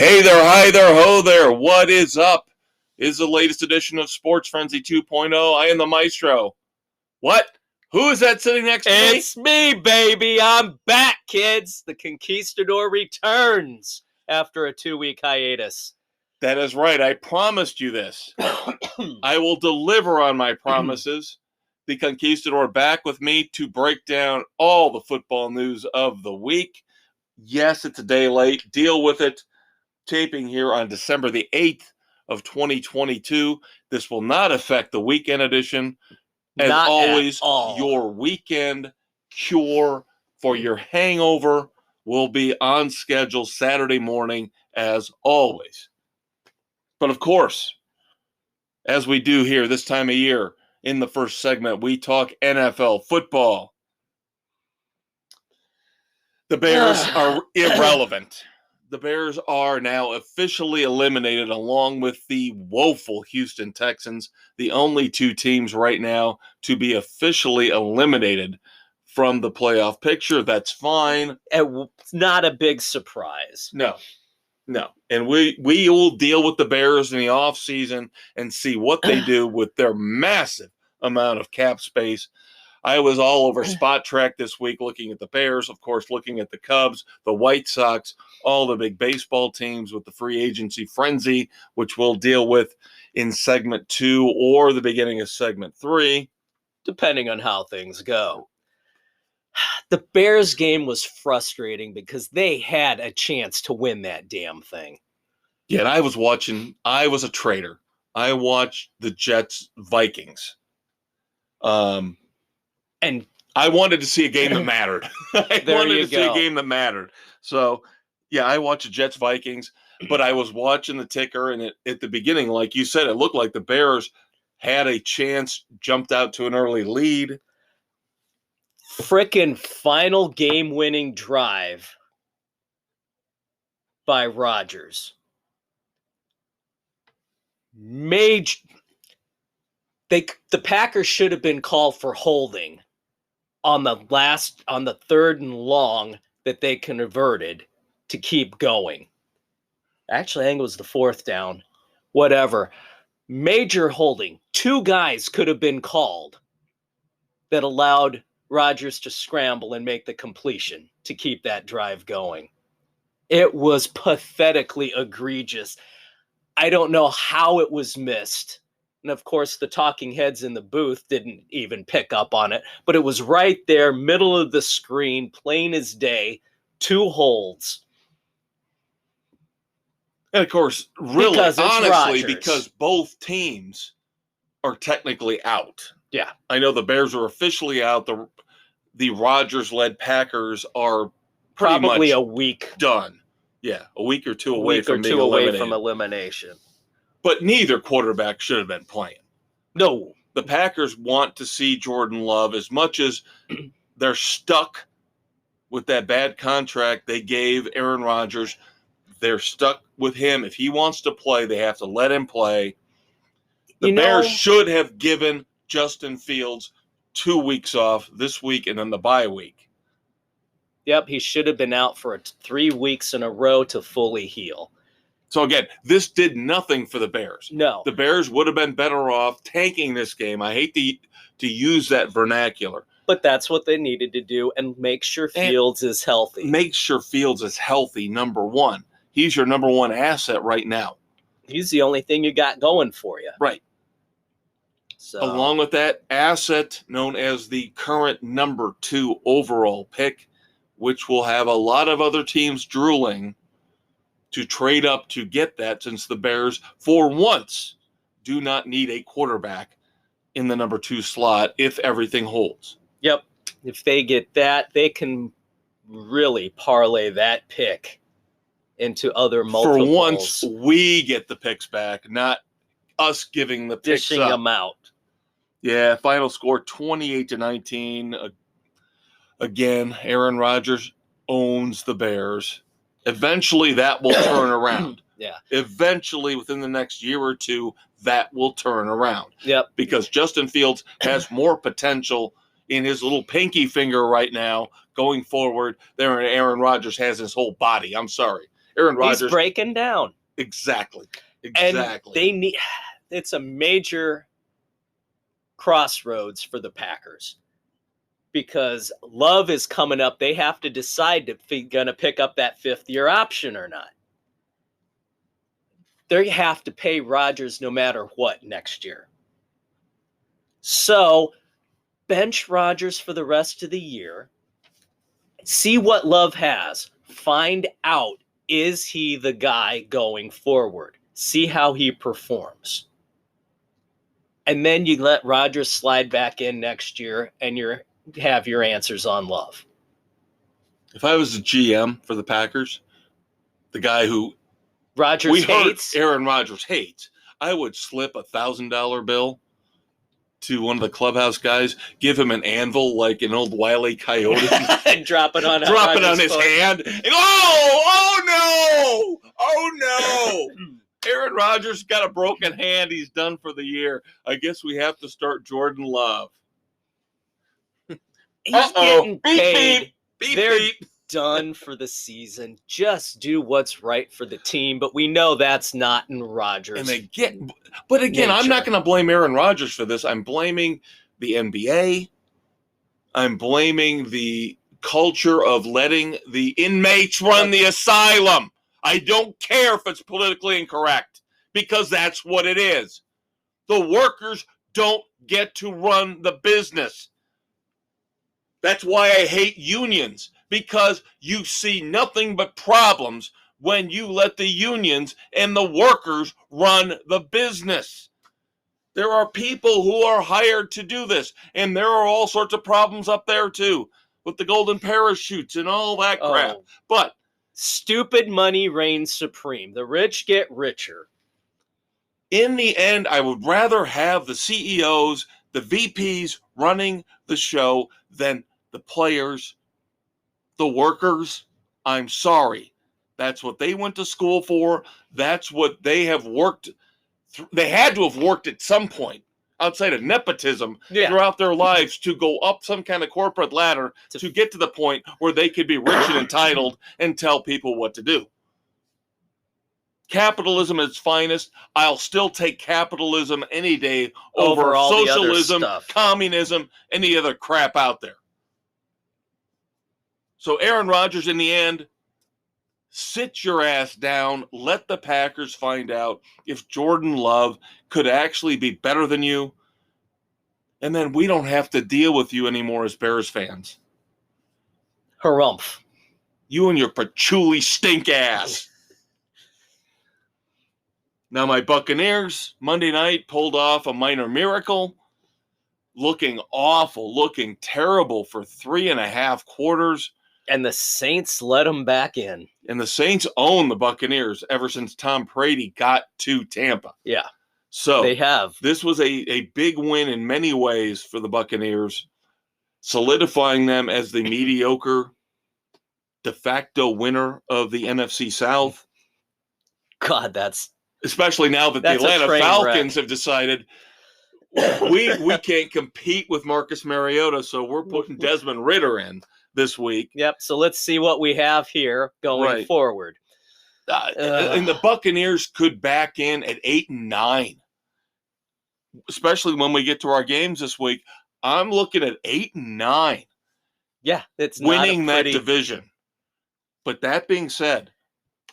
Hey there, hi there, ho there. What is up? Is the latest edition of Sports Frenzy 2.0. I am the Maestro. What? Who is that sitting next to me? It's me, baby. I'm back, kids. The Conquistador returns after a 2-week hiatus. That is right. I promised you this. I will deliver on my promises. The Conquistador back with me to break down all the football news of the week. Yes, it's a day late. Deal with it. Taping here on December the 8th of 2022. This will not affect the weekend edition. As Not always, at all. your weekend cure for your hangover will be on schedule Saturday morning as always. But of course, as we do here this time of year in the first segment, we talk NFL football. The Bears are irrelevant. The Bears are now officially eliminated along with the woeful Houston Texans, the only two teams right now to be officially eliminated from the playoff picture. That's fine. It's not a big surprise. No. And we will deal with the Bears in the offseason and see what they do with their massive amount of cap space. I was all over Spot Track this week looking at the Bears, of course, looking at the Cubs, the White Sox, all the big baseball teams with the free agency frenzy, which we'll deal with in segment 2 or the beginning of segment 3. Depending on how things go. The Bears game was frustrating because they had a chance to win that damn thing. Yeah, and I was a traitor. I watched the Jets-Vikings. And I wanted to see a game that mattered. I There wanted you to see go. a game that mattered. So, yeah, I watched the Jets-Vikings, but I was watching the ticker, and at the beginning, like you said, it looked like the Bears had a chance, jumped out to an early lead. frickin' final game-winning drive by Rodgers. The Packers should have been called for holding on the 3rd and long that they converted to keep going. Actually, I think it was the 4th down. Whatever. Major holding. 2 guys could have been called that allowed Rodgers to scramble and make the completion to keep that drive going. It was pathetically egregious. I don't know how it was missed. And of course, the talking heads in the booth didn't even pick up on it. But it was right there, middle of the screen, plain as day, 2 holds. And, of course, really, Because it's honestly, Rodgers. because both teams are technically out. Yeah. I know the Bears are officially out. The Rodgers-led Packers are Probably much a week. done. Yeah, a week or two away from being away eliminated. from elimination. But neither quarterback should have been playing. No. The Packers want to see Jordan Love as much as they're stuck with that bad contract they gave Aaron Rodgers. They're stuck with him. If he wants to play, they have to let him play. The Bears should have given Justin Fields 2 weeks off this week and then the bye week. Yep, he should have been out for 3 weeks in a row to fully heal. So again, this did nothing for the Bears. No. The Bears would have been better off tanking this game. I hate to use that vernacular. But that's what they needed to do and make sure Fields is healthy. Make sure Fields is healthy, number one. He's your number one asset right now. He's the only thing you got going for you. Right. So, along with that asset known as the current number 2 overall pick, which will have a lot of other teams drooling to trade up to get that, since the Bears, for once, do not need a quarterback in the number 2 slot if everything holds. Yep. If they get that, they can really parlay that pick into other multiples. For once, we get the picks back, not us giving the picks dishing up. them out. Yeah, final score 28-19. Again, Aaron Rodgers owns the Bears. Eventually, that will turn around. Yeah. Eventually, within the next year or two, that will turn around. Yep. Because Justin Fields has more potential in his little pinky finger right now going forward than Aaron Rodgers has his whole body. I'm sorry. Aaron He's Rodgers. breaking down. Exactly. And it's a major crossroads for the Packers because Love is coming up. They have to decide if they're going to pick up that fifth-year option or not. They have to pay Rodgers no matter what next year. So bench Rodgers for the rest of the year. See what Love has. Find out, is he the guy going forward? See how he performs. And then you let Rodgers slide back in next year and you have your answers on Love. If I was the GM for the Packers, the guy who Rodgers hates, Aaron Rodgers hates, I would slip $1,000 bill to one of the clubhouse guys, give him an anvil like an old Wile E. Coyote, and drop it on his hand, and oh no! Aaron Rodgers got a broken hand. He's done for the year. I guess we have to start Jordan Love. He's getting paid. Beep, They're beep. done for the season. Just do what's right for the team. But we know that's not in Rodgers. But again, I'm not going to blame Aaron Rodgers for this. I'm blaming the NBA. I'm blaming the culture of letting the inmates run the asylum. I don't care if it's politically incorrect because that's what it is. The workers don't get to run the business. That's why I hate unions, because you see nothing but problems when you let the unions and the workers run the business. There are people who are hired to do this, and there are all sorts of problems up there too with the golden parachutes and all that crap. But stupid money reigns supreme. The rich get richer. In the end, I would rather have the CEOs, the VPs running the show than the players, the workers. I'm sorry. That's what they went to school for. That's what they have worked. They had to have worked at some point outside of nepotism throughout their lives to go up some kind of corporate ladder to get to the point where they could be rich and entitled and tell people what to do. Capitalism at its finest. I'll still take capitalism any day over socialism, communism, any other crap out there. So Aaron Rodgers, in the end, sit your ass down. Let the Packers find out if Jordan Love could actually be better than you. And then we don't have to deal with you anymore as Bears fans. Harumph. You and your patchouli stink ass. Now my Buccaneers, Monday night, pulled off a minor miracle. Looking awful, looking terrible for 3.5 quarters. And the Saints let them back in. And the Saints own the Buccaneers ever since Tom Brady got to Tampa. Yeah. So they have. This was a big win in many ways for the Buccaneers, solidifying them as the mediocre de facto winner of the NFC South. God, that's... Especially now that the Atlanta Falcons have decided we can't compete with Marcus Mariota, so we're putting Desmond Ridder in this week. Yep, so let's see what we have here going forward. And the Buccaneers could back in at 8-9, especially when we get to our games this week. I'm looking at 8-9. Yeah, it's winning that division. But that being said,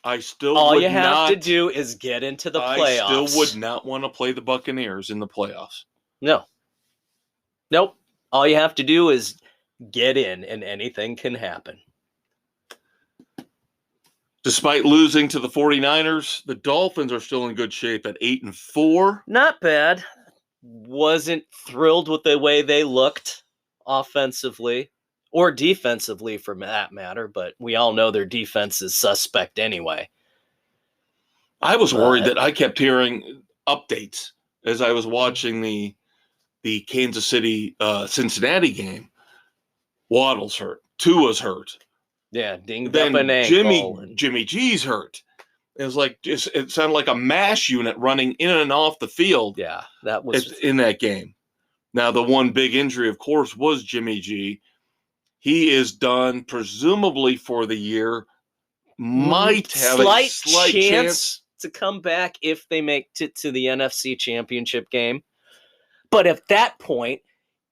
I still all you have to do is get into the playoffs. I still would not want to play the Buccaneers in the playoffs. No. Nope. All you have to do is get in, and anything can happen. Despite losing to the 49ers, the Dolphins are still in good shape at 8-4. Not bad. Wasn't thrilled with the way they looked offensively or defensively for that matter, but we all know their defense is suspect anyway. I was worried that I kept hearing updates as I was watching the Kansas City Cincinnati game. Waddle's hurt. Tua's hurt. Yeah, dinged up an ankle. Jimmy G's hurt. It was like it sounded like a MASH unit running in and off the field. Yeah, that was in that game. Now the one big injury, of course, was Jimmy G. He is done presumably for the year. might have a slight chance to come back if they make it to the NFC Championship game. But at that point,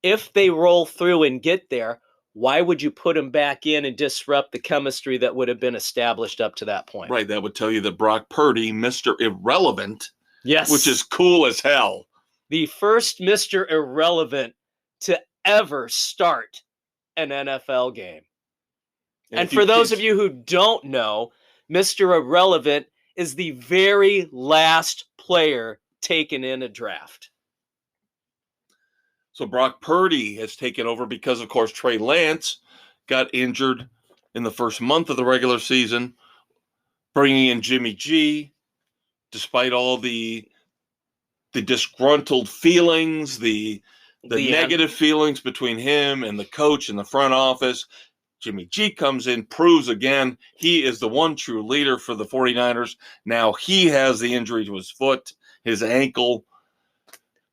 if they roll through and get there, why would you put them back in and disrupt the chemistry that would have been established up to that point? Right, that would tell you that Brock Purdy, Mr. Irrelevant, yes, which is cool as hell. The first Mr. Irrelevant to ever start an NFL game. And for those of you who don't know, Mr. Irrelevant is the very last player taken in a draft. So Brock Purdy has taken over because, of course, Trey Lance got injured in the first month of the regular season, bringing in Jimmy G, despite all the disgruntled feelings, the negative feelings between him and the coach and the front office. Jimmy G comes in, proves again he is the one true leader for the 49ers. Now he has the injury to his foot, his ankle.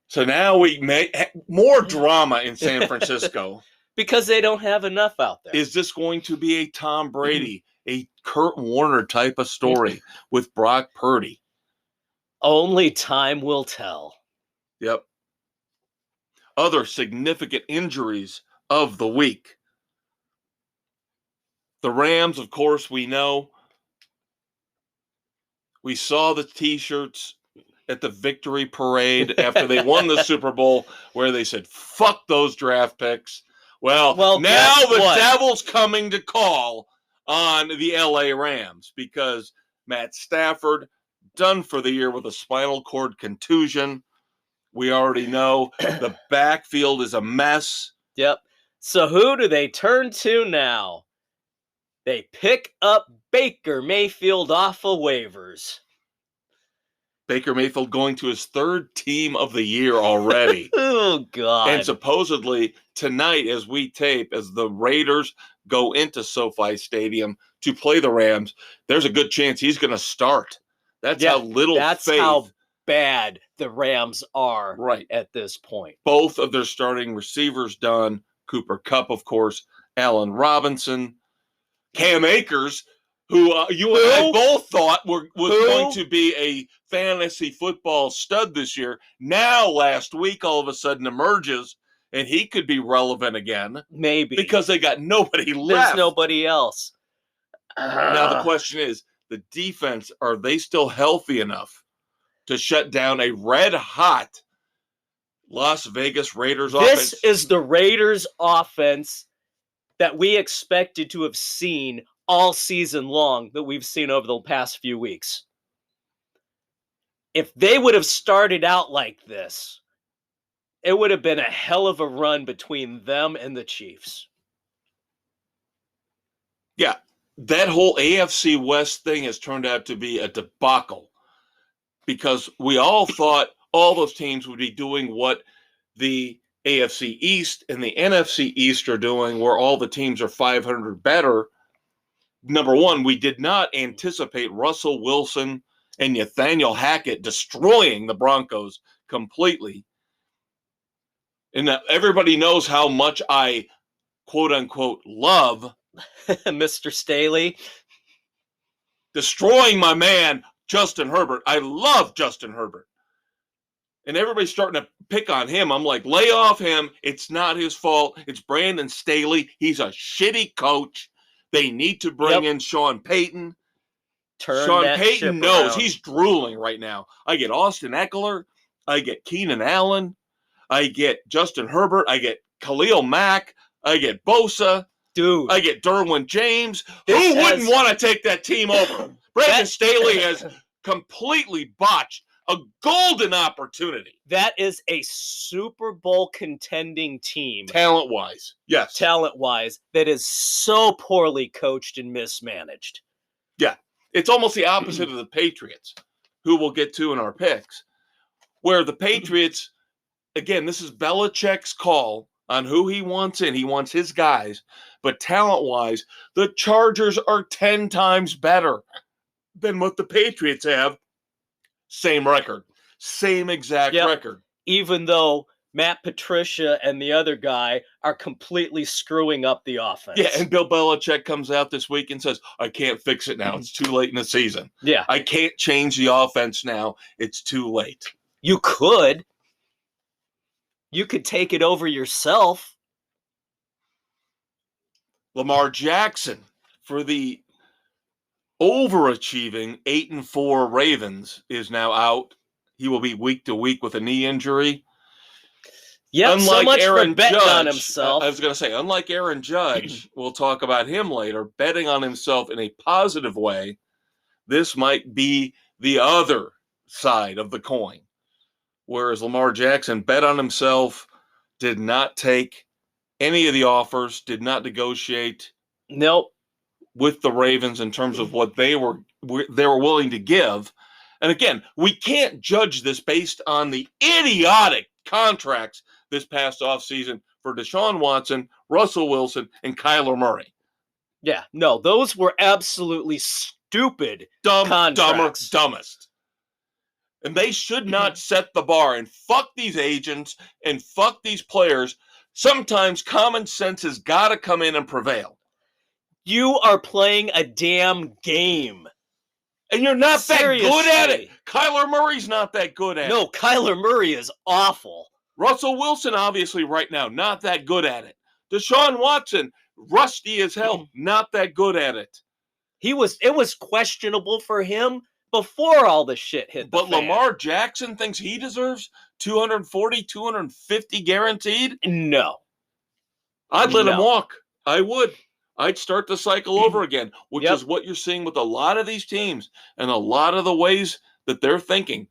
So now we make more drama in San Francisco. Because they don't have enough out there. Is this going to be a Tom Brady, a Kurt Warner type of story with Brock Purdy? Only time will tell. Yep. Other significant injuries of the week. The Rams, of course, we know. We saw the T-shirts at the victory parade after they won the Super Bowl where they said, fuck those draft picks. Well now the devil's coming to call on the LA Rams because Matt Stafford, done for the year with a spinal cord contusion. We already know the backfield is a mess. Yep. So who do they turn to now? They pick up Baker Mayfield off of waivers. Baker Mayfield going to his third team of the year already. Oh, God. And supposedly tonight as we tape, as the Raiders go into SoFi Stadium to play the Rams, there's a good chance he's going to start. That's how little that's faith. How bad the Rams are right at this point. Both of their starting receivers done. Cooper Kupp, of course, Allen Robinson, Cam Akers, who you and I both thought was going to be a fantasy football stud this year. Now, last week, all of a sudden emerges, and he could be relevant again. Maybe. Because they got nobody left. There's nobody else. Now, the question is, the defense, are they still healthy enough to shut down a red-hot Las Vegas Raiders offense? This is the Raiders offense that we expected to have seen all season long that we've seen over the past few weeks. If they would have started out like this, it would have been a hell of a run between them and the Chiefs. Yeah, that whole AFC West thing has turned out to be a debacle because we all thought all those teams would be doing what the AFC East and the NFC East are doing, where all the teams are 500 better. Number one, we did not anticipate Russell Wilson and Nathaniel Hackett destroying the Broncos completely. And everybody knows how much I, quote unquote, love Mr. Staley. Destroying my man, Justin Herbert. I love Justin Herbert. And everybody's starting to pick on him. I'm like, lay off him. It's not his fault. It's Brandon Staley. He's a shitty coach. They need to bring in Sean Payton. Sean Payton knows he's drooling right now. I get Austin Eckler. I get Keenan Allen. I get Justin Herbert. I get Khalil Mack. I get Bosa. Dude. I get Derwin James. Who wouldn't want to take that team over? Brandon Staley has completely botched a golden opportunity. That is a Super Bowl contending team. Talent-wise, yes. Talent-wise, that is so poorly coached and mismanaged. Yeah. It's almost the opposite of the Patriots, who we'll get to in our picks, where the Patriots, again, this is Belichick's call on who he wants in. He wants his guys. But talent-wise, the Chargers are 10 times better than what the Patriots have. Same record. Same exact record. Even though Matt Patricia and the other guy are completely screwing up the offense. Yeah, and Bill Belichick comes out this week and says, I can't fix it now. It's too late in the season. Yeah. I can't change the offense now. It's too late. You could. You could take it over yourself. Lamar Jackson for the overachieving 8-4 Ravens is now out. He will be week to week with a knee injury. Yeah, so much for betting on himself. I was going to say, unlike Aaron Judge, we'll talk about him later, betting on himself in a positive way, this might be the other side of the coin. Whereas Lamar Jackson bet on himself, did not take any of the offers, did not negotiate. Nope. With the Ravens in terms of what they were willing to give. And again, we can't judge this based on the idiotic contracts this past offseason for Deshaun Watson, Russell Wilson, and Kyler Murray. Yeah, no, those were absolutely stupid contracts. Dumbest. And they should not set the bar. And fuck these agents and fuck these players. Sometimes common sense has got to come in and prevail. You are playing a damn game. And you're not Seriously. That good at it. Kyler Murray's not that good at it. No, Kyler Murray is awful. Russell Wilson, obviously, right now, not that good at it. Deshaun Watson, rusty as hell, not that good at it. It was questionable for him before all the shit hit the fan. Lamar Jackson thinks he deserves 240, 250 guaranteed? No. I'd let him walk. I would. I'd start the cycle over again, which is what you're seeing with a lot of these teams and a lot of the ways that they're thinking.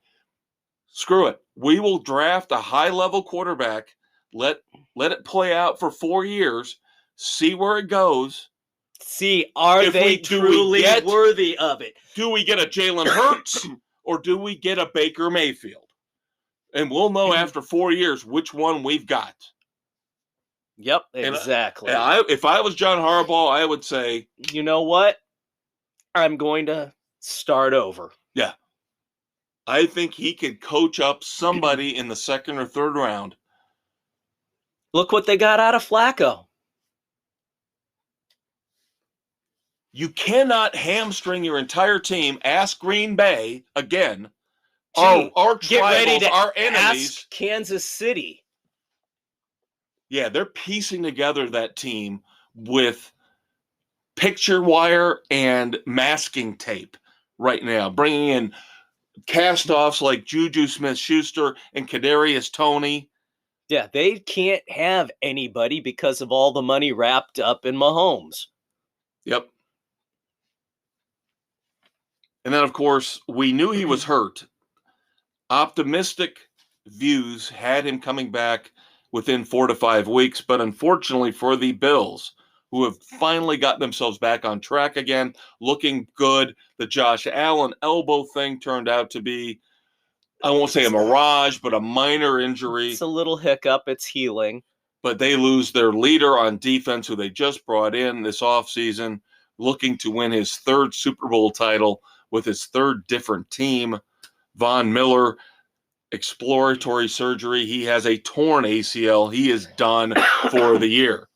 Screw it. We will draft a high-level quarterback, let it play out for 4 years, see where it goes. See, they truly worthy of it? Do we get a Jalen Hurts or do we get a Baker Mayfield? And we'll know after 4 years which one we've got. Yep, exactly. If I was John Harbaugh, I would say, you know what? I'm going to start over. Yeah. I think he could coach up somebody in the second or third round. Look what they got out of Flacco. You cannot hamstring your entire team. Ask Green Bay again. Our rivals, our enemies. Ask Kansas City. Yeah, they're piecing together that team with picture wire and masking tape right now, bringing in cast-offs like Juju Smith-Schuster and Kadarius Toney. Yeah, they can't have anybody because of all the money wrapped up in Mahomes. Yep. And then, of course, we knew he was hurt. Optimistic views had him coming back within 4 to 5 weeks, but unfortunately for the Bills, who have finally gotten themselves back on track again, looking good, the Josh Allen elbow thing turned out to be, I won't say a mirage, but a minor injury. It's a little hiccup. It's healing. But they lose their leader on defense, who they just brought in this offseason, looking to win his third Super Bowl title with his third different team. Von Miller, exploratory surgery. He has a torn ACL. He is done for the year.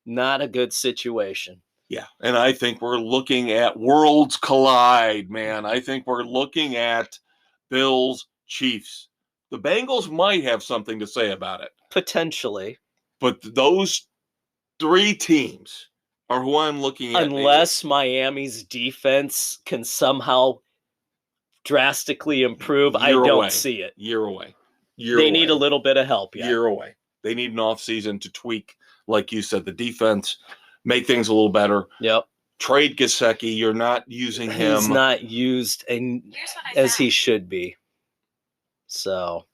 Not a good situation. Yeah, and I think we're looking at worlds collide, man. I think we're looking at Bills, Chiefs. The Bengals might have something to say about it. Potentially. But those 3 teams are who I'm looking at. Unless Miami's defense can somehow drastically improve, I don't see it. Year away. They need a little bit of help. Year away. They need an offseason to tweak, like you said, the defense, make things a little better. Yep. Trade Gesicki. You're not using him. He's not used as he should be. So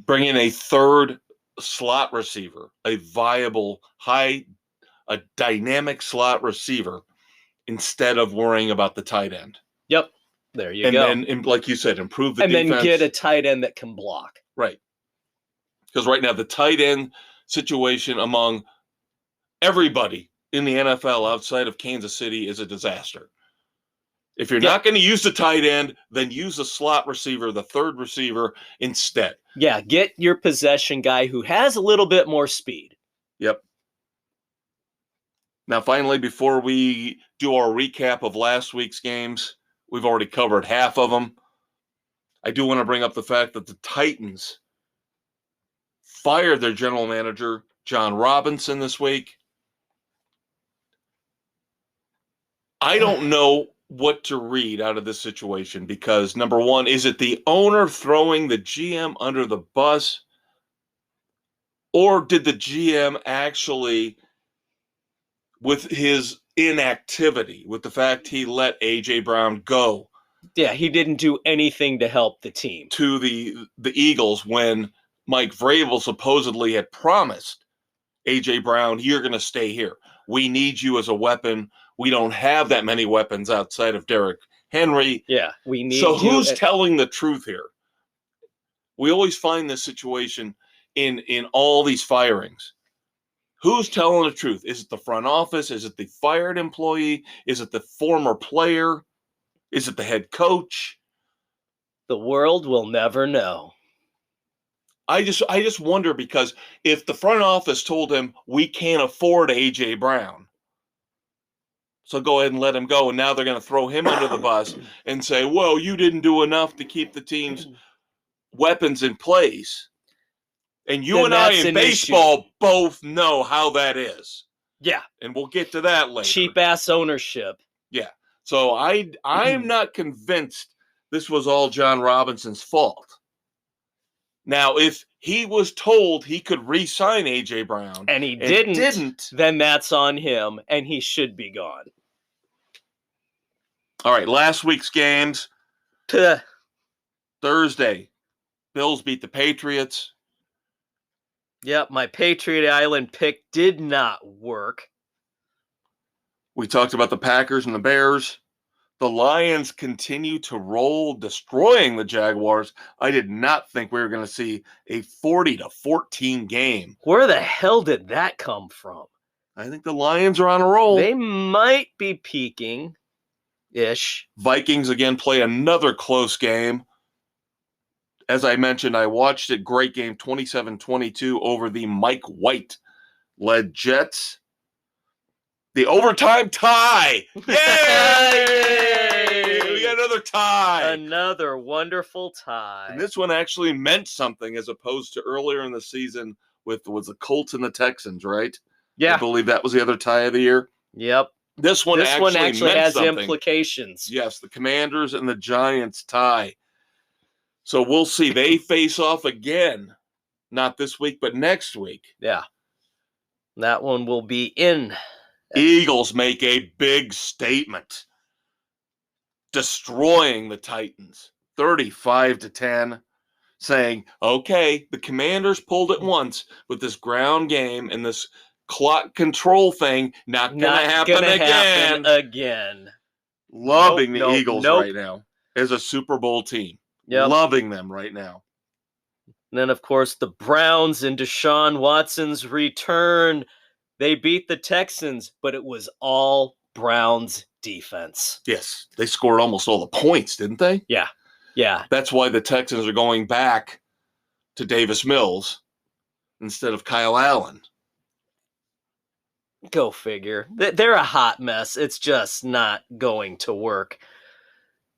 bring in a third slot receiver, a viable, a dynamic slot receiver, instead of worrying about the tight end. Yep. There you go. And then, like you said, improve the defense. And then get a tight end that can block. Right. Because right now, the tight end situation among everybody in the NFL outside of Kansas City is a disaster. If you're not going to use the tight end, then use the slot receiver, the third receiver instead. Yeah, get your possession guy who has a little bit more speed. Yep. Now, finally, before we do our recap of last week's games, we've already covered half of them. I do want to bring up the fact that the Titans fired their general manager, John Robinson, this week. I don't know what to read out of this situation because, number one, is it the owner throwing the GM under the bus? Or did the GM actually, with his inactivity, with the fact he let A.J. Brown go? Yeah, he didn't do anything to help the team. To the Eagles when Mike Vrabel supposedly had promised A.J. Brown, you're going to stay here. We need you as a weapon. We don't have that many weapons outside of Derrick Henry. Yeah, we need So who's telling the truth here? We always find this situation in all these firings. Who's telling the truth? Is it the front office? Is it the fired employee? Is it the former player? Is it the head coach? The world will never know. I just wonder because if the front office told him we can't afford A.J. Brown, so go ahead and let him go, and now they're going to throw him under the bus and say, well, you didn't do enough to keep the team's weapons in place. And you and I in baseball both know how that is. Yeah. And we'll get to that later. Cheap-ass ownership. Yeah. So I'm not convinced this was all John Robinson's fault. Now, if he was told he could re-sign A.J. Brown and he didn't, then that's on him, and he should be gone. All right, last week's games. Thursday, Bills beat the Patriots. Yep, my Patriot Island pick did not work. We talked about the Packers and the Bears. The Lions continue to roll, destroying the Jaguars. I did not think we were going to see a 40-14 game. Where the hell did that come from? I think the Lions are on a roll. They might be peaking-ish. Vikings again play another close game. As I mentioned, I watched it. Great game, 27-22 over the Mike White-led Jets. The overtime tie. Yay! We got another tie. Another wonderful tie. And this one actually meant something as opposed to earlier in the season was the Colts and the Texans, right? Yeah. I believe that was the other tie of the year. Yep. This one actually has something. Implications. Yes, the Commanders and the Giants tie. So we'll see. They face off again. Not this week, but next week. Yeah. That one will be in. Eagles make a big statement, destroying the Titans 35-10, saying, okay, the Commanders pulled it once with this ground game and this clock control thing. Not going to happen again. Loving the Eagles right now as a Super Bowl team. Yep. Loving them right now. And then, of course, the Browns and Deshaun Watson's return. They beat the Texans, but it was all Browns defense. Yes, they scored almost all the points, didn't they? Yeah, yeah. That's why the Texans are going back to Davis Mills instead of Kyle Allen. Go figure. They're a hot mess. It's just not going to work.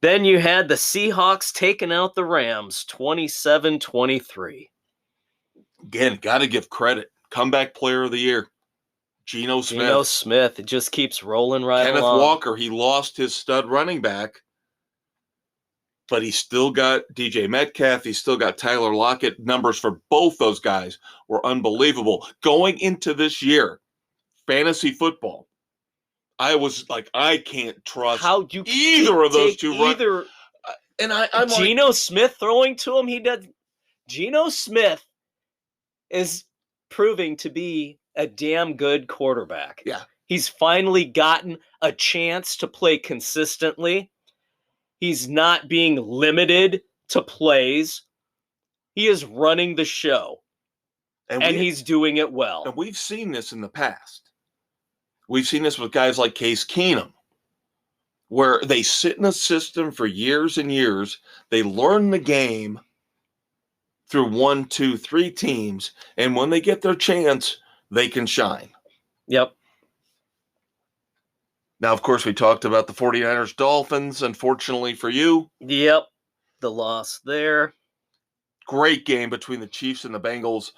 Then you had the Seahawks taking out the Rams 27-23. Again, got to give credit. Comeback player of the year. Geno Smith. It just keeps rolling right along. along. Kenneth Walker, he lost his stud running back, but he still got DJ Metcalf. He still got Tyler Lockett. Numbers for both those guys were unbelievable. Going into this year, fantasy football, I was like, I can't trust either of those two. And I'm Geno Smith throwing to him. He does. Geno Smith is proving to be a damn good quarterback. Yeah. He's finally gotten a chance to play consistently. He's not being limited to plays. He is running the show. And he's doing it well. And we've seen this in the past. We've seen this with guys like Case Keenum. where they sit in a system for years and years. They learn the game through 1, 2, 3 teams, and when they get their chance, they can shine. Yep. Now, of course, we talked about the 49ers Dolphins, unfortunately for you. Yep. The loss there. Great game between the Chiefs and the Bengals.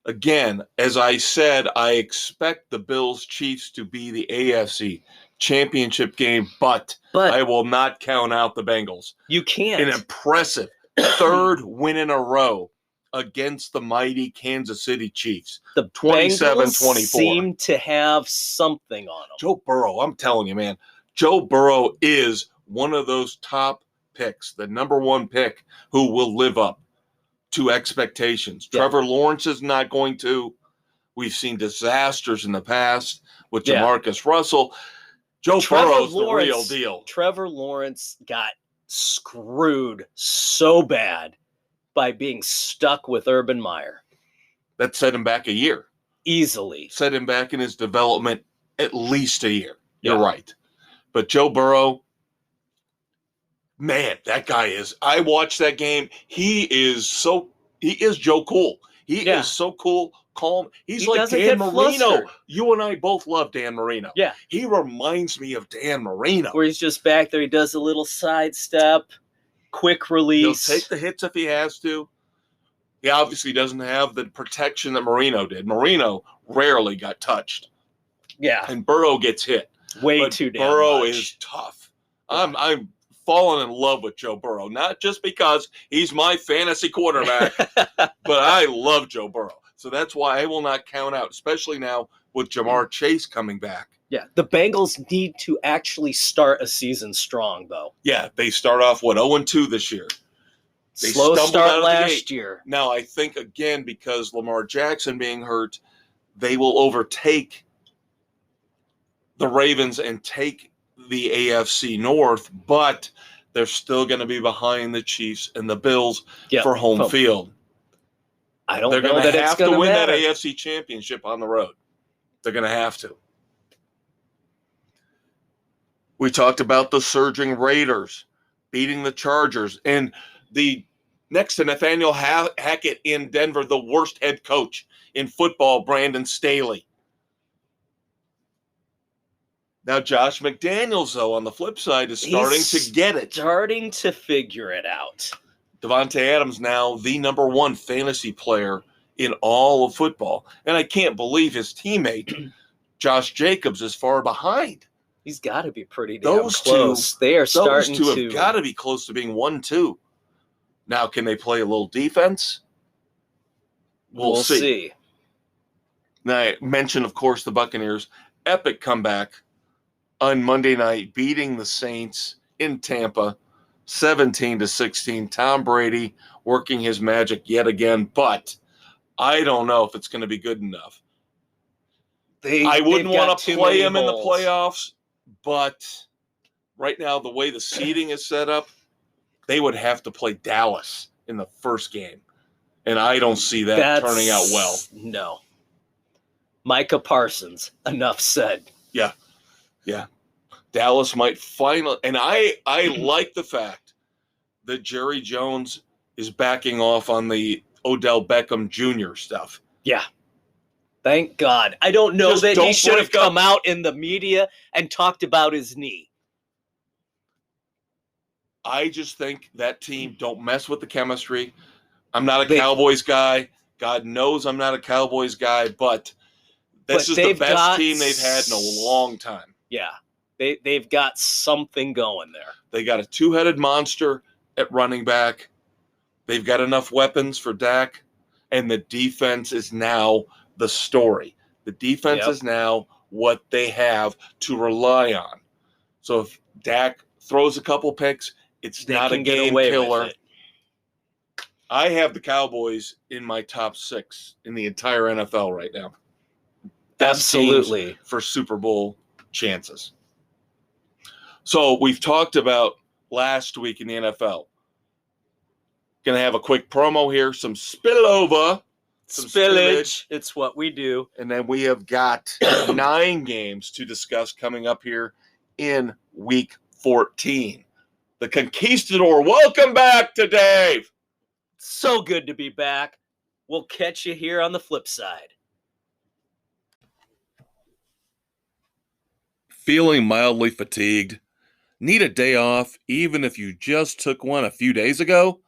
Again, as I said, I expect the Bills Chiefs to be the AFC championship game, but I will not count out the Bengals. You can't. An impressive third win in a row against the mighty Kansas City Chiefs. The 27-24. seem to have something on them. Joe Burrow, I'm telling you, man, Joe Burrow is one of those top picks, the number one pick who will live up to expectations. Yeah. Trevor Lawrence is not going to. We've seen disasters in the past with Jamarcus Russell. Joe Burrow's the real deal. Trevor Lawrence got screwed so bad by being stuck with Urban Meyer. That set him back a year. Easily. Set him back in his development at least a year. You're right. But Joe Burrow, man, that guy is. I watched that game. He is Joe Cool. He is so cool, calm. He's like Dan Marino. Flustered. You and I both love Dan Marino. Yeah. He reminds me of Dan Marino. Where he's just back there. He does a little sidestep, quick release. He'll take the hits if he has to. He obviously doesn't have the protection that Marino did. Marino rarely got touched. Yeah. And Burrow gets hit. Way too damn Burrow much. Is tough. I'm fallen in love with Joe Burrow, not just because he's my fantasy quarterback, but I love Joe Burrow. So that's why I will not count out, especially now with Jamar Chase coming back. Yeah, the Bengals need to actually start a season strong, though. Yeah, they start off, 0-2 this year. They slow start last year. Now, I think, again, because Lamar Jackson being hurt, they will overtake the Ravens and take the AFC North, but they're still going to be behind the Chiefs and the Bills for home field. I don't They're know going that to have it's going to win matter. that AFC championship on the road. They're going to have to. We talked about the surging Raiders beating the Chargers, and the next to Nathaniel Hackett in Denver, the worst head coach in football, Brandon Staley. Now, Josh McDaniels, though, on the flip side, is starting to get it. Starting to figure it out. Devontae Adams now the number one fantasy player in all of football. And I can't believe his teammate, Josh Jacobs, is far behind. He's got to be pretty damn close. They are starting to. Those two have got to be close to being 1-2. Now, can they play a little defense? We'll see. Now, I mentioned, of course, the Buccaneers' epic comeback on Monday night, beating the Saints in Tampa, 17-16. Tom Brady working his magic yet again, but I don't know if it's going to be good enough. I wouldn't want to play him in the playoffs, but right now, the way the seeding is set up, they would have to play Dallas in the first game, and I don't see that turning out well. No. Micah Parsons, enough said. Yeah. Dallas might finally, and I like the fact that Jerry Jones is backing off on the Odell Beckham Jr. stuff. Yeah. Thank God. I don't know that he should have come out in the media and talked about his knee. I just think that team, don't mess with the chemistry. I'm not a Cowboys guy. God knows I'm not a Cowboys guy, but this is the best team they've had in a long time. Yeah. They've got something going there. They got a two-headed monster at running back. They've got enough weapons for Dak, and the defense is now the story. The defense is now what they have to rely on. So if Dak throws a couple picks, it's not a game killer. I have the Cowboys in my top 6 in the entire NFL right now. Absolutely. For Super Bowl chances. So we've talked about last week in the NFL. Going to have a quick promo here, some spillover. Some spillage. It's what we do. And then we have got 9 games to discuss coming up here in week 14. The Conquistador. Welcome back to Dave. So good to be back. We'll catch you here on the flip side. Feeling mildly fatigued? Need a day off even if you just took one a few days ago?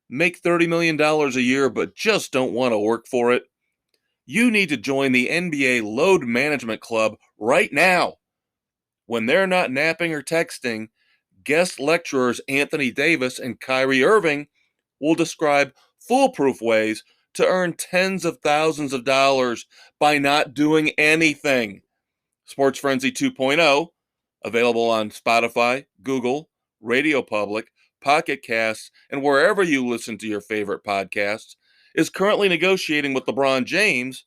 Make $30 million a year but just don't want to work for it? You need to join the NBA Load Management Club right now. When they're not napping or texting, guest lecturers Anthony Davis and Kyrie Irving will describe foolproof ways to earn tens of thousands of dollars by not doing anything. Sports Frenzy 2.0, available on Spotify, Google, Radio Public, Pocket Casts, and wherever you listen to your favorite podcasts, is currently negotiating with LeBron James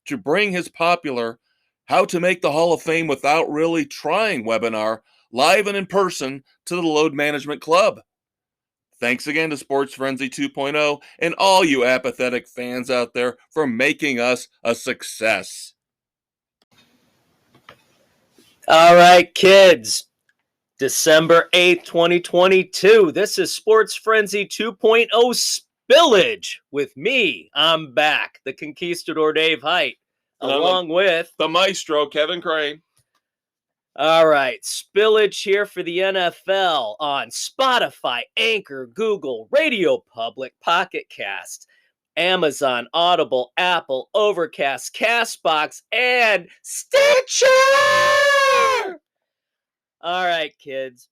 to bring his popular How to Make the Hall of Fame Without Really Trying webinar live and in person to the Load Management Club. Thanks again to Sports Frenzy 2.0 and all you apathetic fans out there for making us a success. All right, kids. December 8th, 2022. This is Sports Frenzy 2.0 Spillage with me. I'm back, the Conquistador Dave Height, along with the Maestro Kevin Crane. All right, Spillage here for the NFL on Spotify, Anchor, Google, Radio Public, Pocket Cast, Amazon, Audible, Apple, Overcast, Castbox, and Stitcher! All right, kids.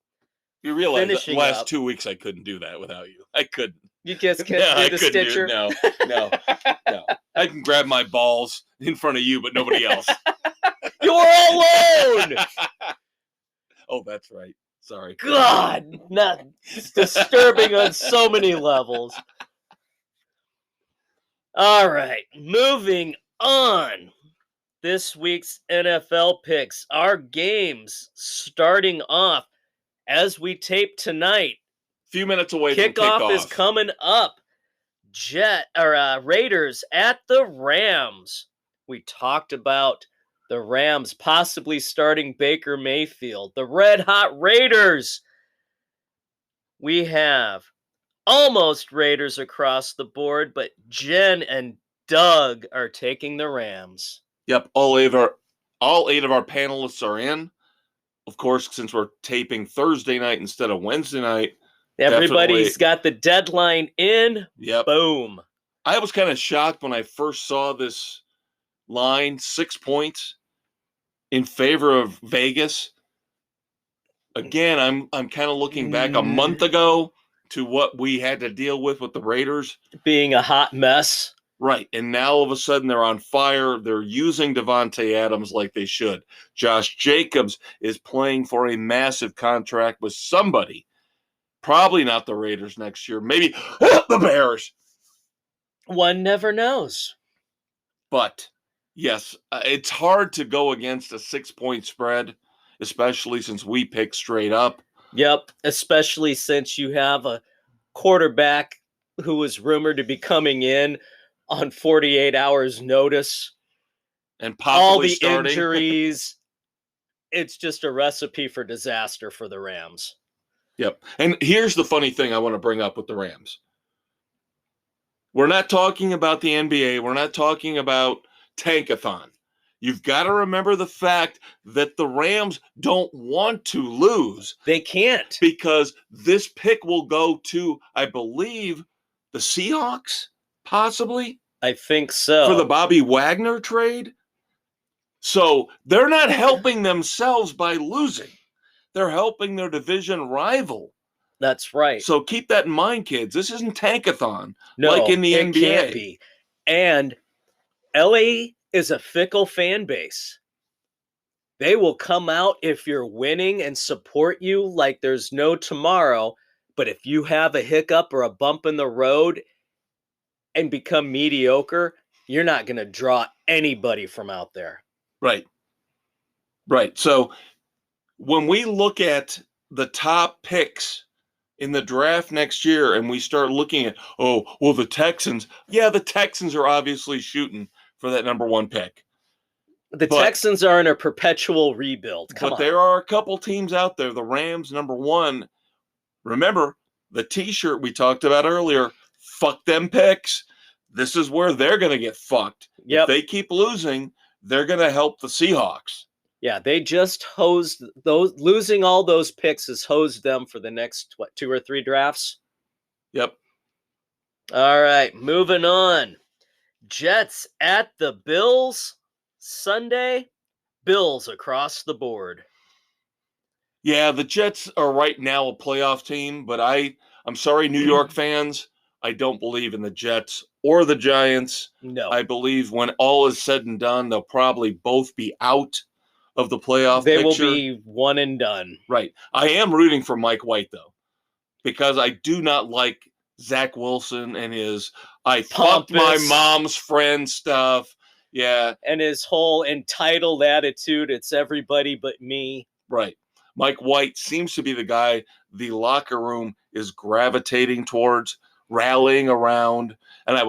You realize the last 2 weeks I couldn't do that without you. I couldn't. You just can't do the Stitcher? No. I can grab my balls in front of you, but nobody else. You're alone! Oh, that's right. Sorry. God, it's disturbing on so many levels. All right, moving on. This week's NFL picks. Our games starting off as we tape tonight. Few minutes away from kickoff is coming up. Raiders at the Rams. We talked about the Rams possibly starting Baker Mayfield. The Red Hot Raiders. We have almost Raiders across the board, but Jen and Doug are taking the Rams. Yep, all eight of our panelists are in. Of course, since we're taping Thursday night instead of Wednesday night. Everybody's got the deadline in. Yep. Boom. I was kind of shocked when I first saw this line, 6 points in favor of Vegas. Again, I'm kind of looking back a month ago to what we had to deal with the Raiders. Being a hot mess. Right, and now all of a sudden they're on fire. They're using Devontae Adams like they should. Josh Jacobs is playing for a massive contract with somebody. Probably not the Raiders next year. Maybe the Bears. One never knows. But, yes, it's hard to go against a 6-point spread, especially since we pick straight up. Yep, especially since you have a quarterback who was rumored to be coming in on 48 hours notice. And possibly all the starting. Injuries. It's just a recipe for disaster for the Rams. Yep. And here's the funny thing I want to bring up with the Rams. We're not talking about the NBA. We're not talking about Tankathon. You've got to remember the fact that the Rams don't want to lose. They can't. Because this pick will go to, I believe, the Seahawks, possibly. I think so. For the Bobby Wagner trade. So they're not helping themselves by losing. They're helping their division rival. That's right. So keep that in mind, kids. This isn't Tankathon like in the NBA. It can't be. And LA is a fickle fan base. They will come out if you're winning and support you like there's no tomorrow. But if you have a hiccup or a bump in the road and become mediocre, you're not going to draw anybody from out there. Right. Right. So when we look at the top picks in the draft next year and we start looking at, the Texans. Yeah, the Texans are obviously shooting for that number one pick. The But- Texans are in a perpetual rebuild. Come but on. there are a couple teams out there. The Rams, number one. Remember the T-shirt we talked about earlier. Fuck them picks. This is where they're going to get fucked. Yep. If they keep losing, they're going to help the Seahawks. Yeah, they just hosed those. Losing all those picks has hosed them for the next, 2 or 3 drafts? Yep. All right, moving on. Jets at the Bills Sunday. Bills across the board. Yeah, the Jets are right now a playoff team, but I'm sorry, New York fans. I don't believe in the Jets or the Giants. No. I believe when all is said and done, they'll probably both be out of the playoff They picture. will be one and done. Right. I am rooting for Mike White, though, because I do not like Zach Wilson and his I fucked my Pompous. mom's friend stuff. Yeah. And his whole entitled attitude, it's everybody but me. Right. Mike White seems to be the guy the locker room is gravitating towards, rallying around. And I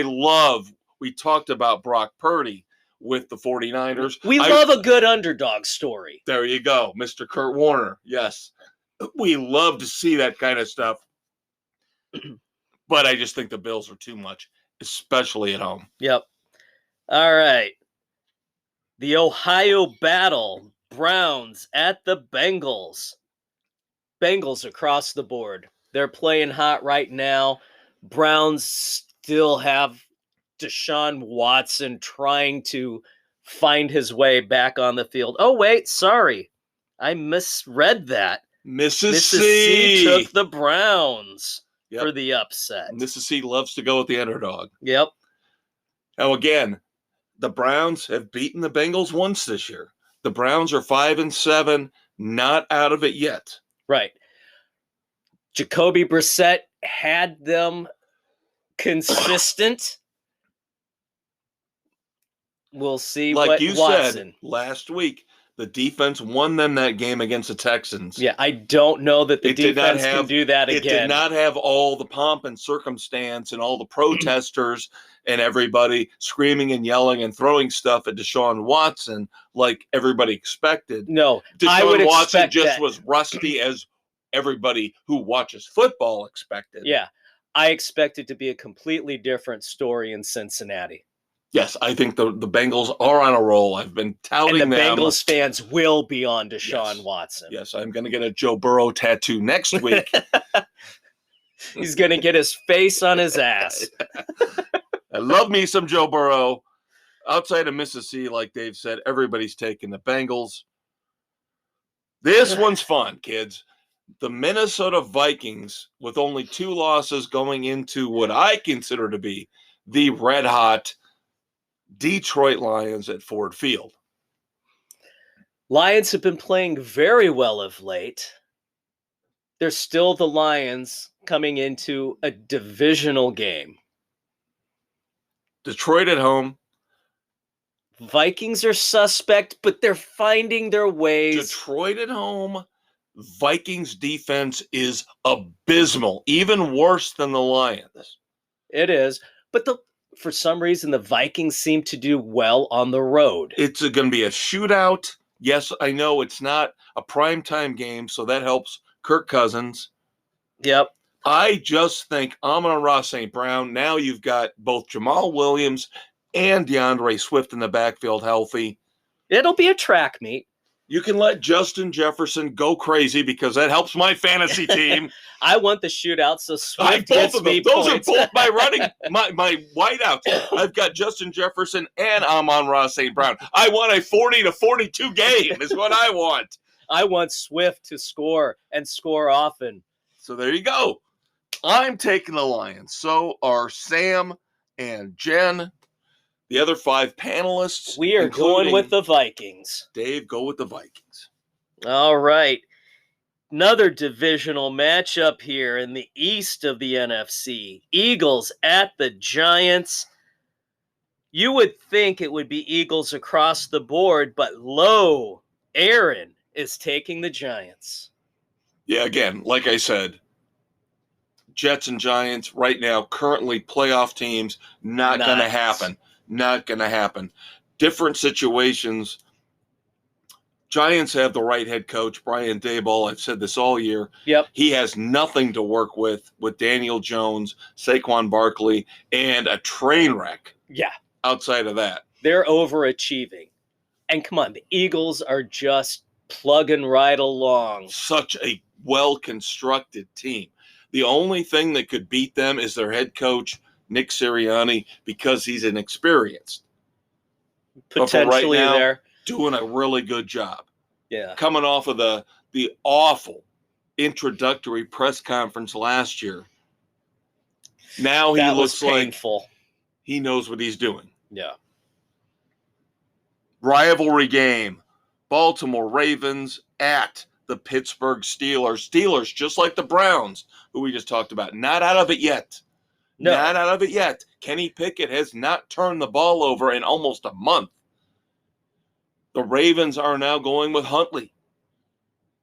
love, we talked about Brock Purdy with the 49ers. We love a good underdog story. There you go, Mr. Kurt Warner. Yes. We love to see that kind of stuff. But I just think the Bills are too much, especially at home. Yep. All right. The Ohio battle. Browns at the Bengals. Bengals across the board. They're playing hot right now. Browns still have Deshaun Watson trying to find his way back on the field. Oh, wait, sorry. I misread that. Mississippi took the Browns Yep. for the upset. Mississippi loves to go with the underdog. Yep. Now, again, the Browns have beaten the Bengals once this year. The Browns are 5-7, not out of it yet. Right. Jacoby Brissett had them consistent. We'll see Like what you Watson. said last week, the defense won them that game against the Texans. Yeah, I don't know that the It did not defense have- can do that It again. did not have all the pomp and circumstance and all the protesters and everybody screaming and yelling and throwing stuff at Deshaun Watson like everybody expected. No, I would Deshaun Watson expect just that. was rusty as everybody who watches football expected. Yeah, I expect it to be a completely different story in Cincinnati. Yes, I think the Bengals are on a roll. I've been touting And the them. Bengals fans will be on Deshaun Yes. Watson. Yes, I'm going to get a Joe Burrow tattoo next week. He's going to get his face on his ass. I love me some Joe Burrow. Outside of Mississippi, like Dave said, everybody's taking the Bengals. This one's fun, kids. The Minnesota Vikings, with only 2 losses going into what I consider to be the red-hot Detroit Lions at Ford Field. Lions have been playing very well of late. They're still the Lions coming into a divisional game. Detroit at home. Vikings are suspect, but they're finding their ways. Detroit at home. Vikings defense is abysmal, even worse than the Lions. It is, but for some reason the Vikings seem to do well on the road. It's going to be a shootout. Yes, I know it's not a primetime game, so that helps Kirk Cousins. Yep. I just think Amon-Ra St. Brown, now you've got both Jamal Williams and DeAndre Swift in the backfield healthy. It'll be a track meet. You can let Justin Jefferson go crazy because that helps my fantasy team. I want the shootout, so Swift Both gets of them. me Those points. are both my running, my wideouts. I've got Justin Jefferson and Amon-Ra St. Brown. I want a 40-42 game is what I want. I want Swift to score and score often. So there you go. I'm taking the Lions. So are Sam and Jen. The other 5 panelists. We are going with the Vikings. Dave, go with the Vikings. All right. Another divisional matchup here in the east of the NFC. Eagles at the Giants. You would think it would be Eagles across the board, but Aaron is taking the Giants. Yeah, again, like I said, Jets and Giants right now, currently playoff teams, not going to happen. Not going to happen. different situations. Giants have the right head coach, Brian Daboll. I've said this all year. Yep. He has nothing to work with Daniel Jones, Saquon Barkley, and a train wreck. Yeah. Outside of that. They're overachieving. And come on, the Eagles are just plugging right along. Such a well-constructed team. The only thing that could beat them is their head coach, Nick Sirianni, because he's inexperienced. Potentially right now, there. Doing a really good job. Yeah. Coming off of the awful introductory press conference last year. Now he looks painful. Like he knows what he's doing. Yeah. Rivalry game. Baltimore Ravens at the Pittsburgh Steelers. Steelers, just like the Browns, who we just talked about, not out of it yet. No. Not out of it yet. Kenny Pickett has not turned the ball over in almost a month. The Ravens are now going with Huntley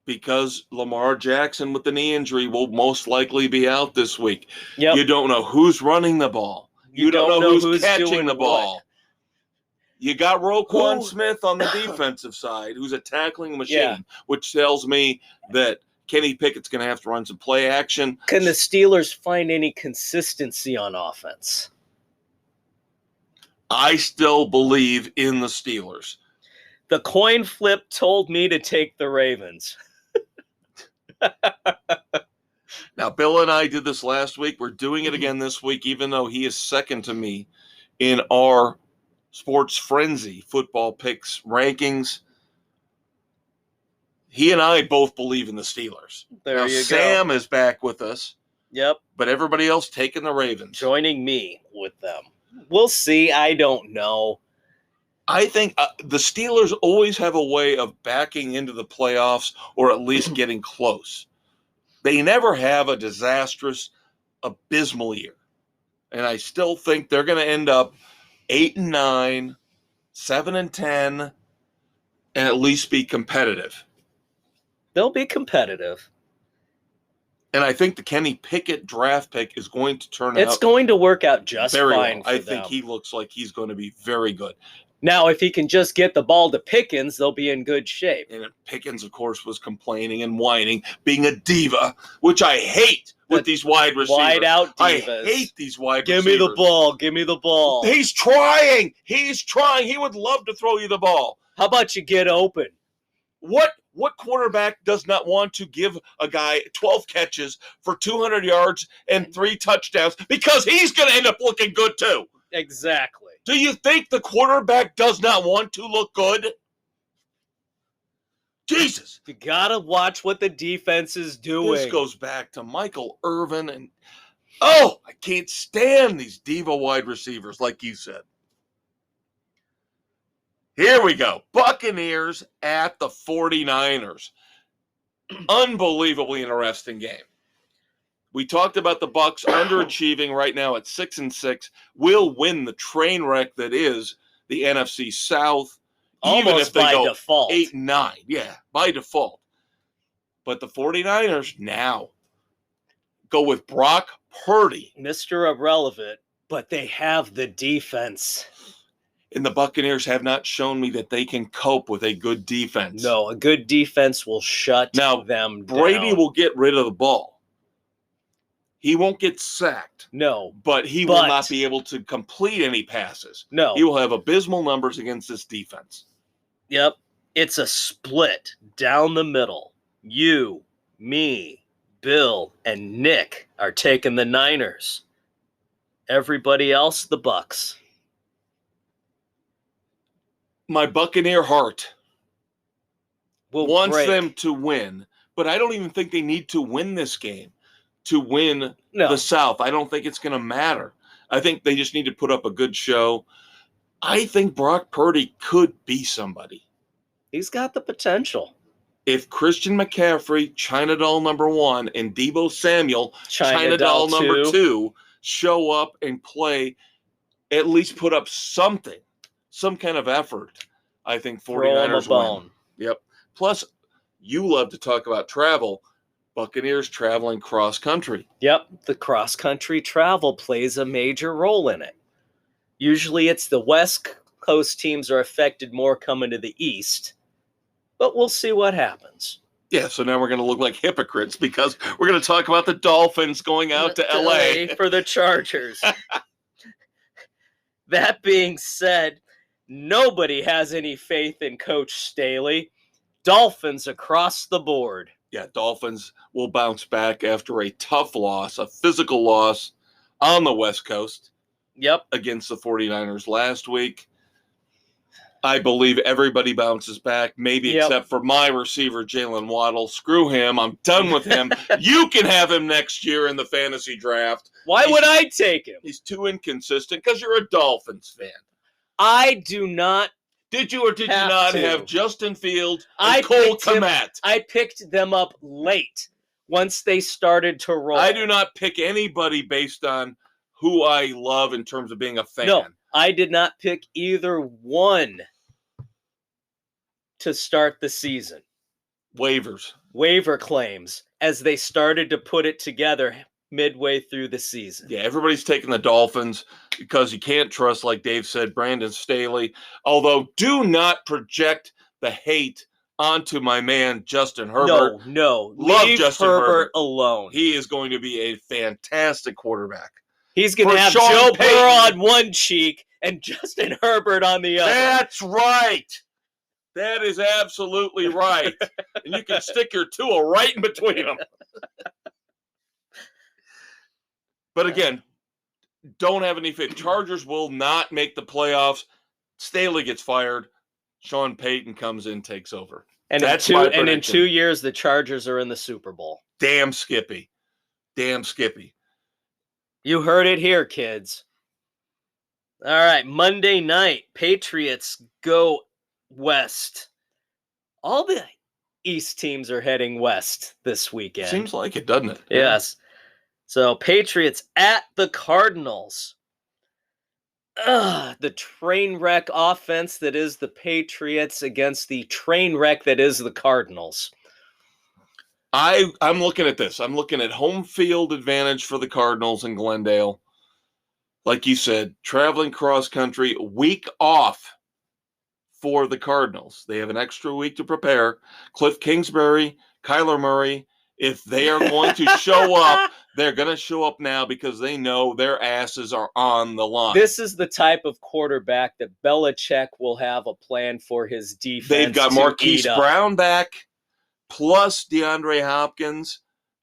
because Lamar Jackson with the knee injury will most likely be out this week. Yep. You don't know who's running the ball. You don't know who's catching the ball. What? You got Roquan Smith on the defensive side, who's a tackling machine, which tells me that Kenny Pickett's going to have to run some play action. Can the Steelers find any consistency on offense? I still believe in the Steelers. The coin flip told me to take the Ravens. Now, Bill and I did this last week. We're doing it again this week, even though he is second to me in our Sports Frenzy football picks rankings. He and I both believe in the Steelers. There you go. Sam is back with us. Yep. But everybody else taking the Ravens. Joining me with them. We'll see. I don't know. I think the Steelers always have a way of backing into the playoffs or at least getting close. They never have a disastrous, abysmal year. And I still think they're going to end up 8-9, 7-10, and at least be competitive. They'll be competitive. And I think the Kenny Pickett draft pick is going to turn out. It's going to work out just very fine well. for I them. think he looks like he's going to be very good. Now, if he can just get the ball to Pickens, they'll be in good shape. And Pickens, of course, was complaining and whining, being a diva, which I hate with these wide receivers. Wide out divas. I hate these wide Give receivers. me the ball. Give me the ball. He's trying. He's trying. He would love to throw you the ball. How about you get open? What quarterback does not want to give a guy 12 catches for 200 yards and 3 touchdowns because he's going to end up looking good too? Exactly. Do you think the quarterback does not want to look good? Jesus. You got to watch what the defense is doing. This goes back to Michael Irvin and, I can't stand these diva wide receivers like you said. Here we go. Buccaneers at the 49ers. Unbelievably interesting game. We talked about the Bucs underachieving right now at 6-6. Will win the train wreck that is the NFC South. Almost even if they by go default. 8-9. Yeah, by default. But the 49ers now go with Brock Purdy. Mr. Irrelevant, but they have the defense. And the Buccaneers have not shown me that they can cope with a good defense. No, a good defense will shut them down. Brady will get rid of the ball. He won't get sacked. No. But he will not be able to complete any passes. No. He will have abysmal numbers against this defense. Yep. It's a split down the middle. You, me, Bill, and Nick are taking the Niners. Everybody else, the Bucs. My Buccaneer heart wants break. them to win, but I don't even think they need to win this game to win the South. I don't think it's going to matter. I think they just need to put up a good show. I think Brock Purdy could be somebody. He's got the potential. If Christian McCaffrey, China Doll number 1, and Deebo Samuel, China Doll number 2, show up and play, at least put up something, some kind of effort, I think 49ers win. Yep. Plus, you love to talk about travel. Buccaneers traveling cross-country. Yep, the cross-country travel plays a major role in it. Usually it's the West Coast teams are affected more coming to the East. But we'll see what happens. Yeah, so now we're going to look like hypocrites because we're going to talk about the Dolphins going out to LA for the Chargers. That being said, nobody has any faith in Coach Staley. Dolphins across the board. Yeah, Dolphins will bounce back after a tough loss, a physical loss on the West Coast. Yep. Against the 49ers last week. I believe everybody bounces back, maybe except for my receiver, Jalen Waddle. Screw him. I'm done with him. You can have him next year in the fantasy draft. Why would I take him? He's too inconsistent because you're a Dolphins fan. I do not. Did you or did you not have Justin Fields and Cole Kmet? I picked them up late once they started to roll. I do not pick anybody based on who I love in terms of being a fan. No, I did not pick either one to start the season. Waiver claims as they started to put it together midway through the season. Yeah, everybody's taking the Dolphins because you can't trust, like Dave said, Brandon Staley. Although, do not project the hate onto my man, Justin Herbert. No. Love Leave Justin Herbert alone. He is going to be a fantastic quarterback. He's going to have Joe Burrow on one cheek and Justin Herbert on the other. That's right. That is absolutely right. And you can stick your Tua right in between them. But again, don't have any faith. Chargers will not make the playoffs. Staley gets fired. Sean Payton comes in, takes over. And in 2 years, the Chargers are in the Super Bowl. Damn Skippy. You heard it here, kids. All right, Monday night, Patriots go west. All the East teams are heading west this weekend. Seems like it, doesn't it? Yes. So, Patriots at the Cardinals. The train wreck offense that is the Patriots against the train wreck that is the Cardinals. I'm looking at this. I'm looking at home field advantage for the Cardinals in Glendale. Like you said, traveling cross country, week off for the Cardinals. They have an extra week to prepare. Cliff Kingsbury, Kyler Murray, if they are going to show up, they're going to show up now because they know their asses are on the line. This is the type of quarterback that Belichick will have a plan for his defense. They've got Marquise Brown back, plus DeAndre Hopkins.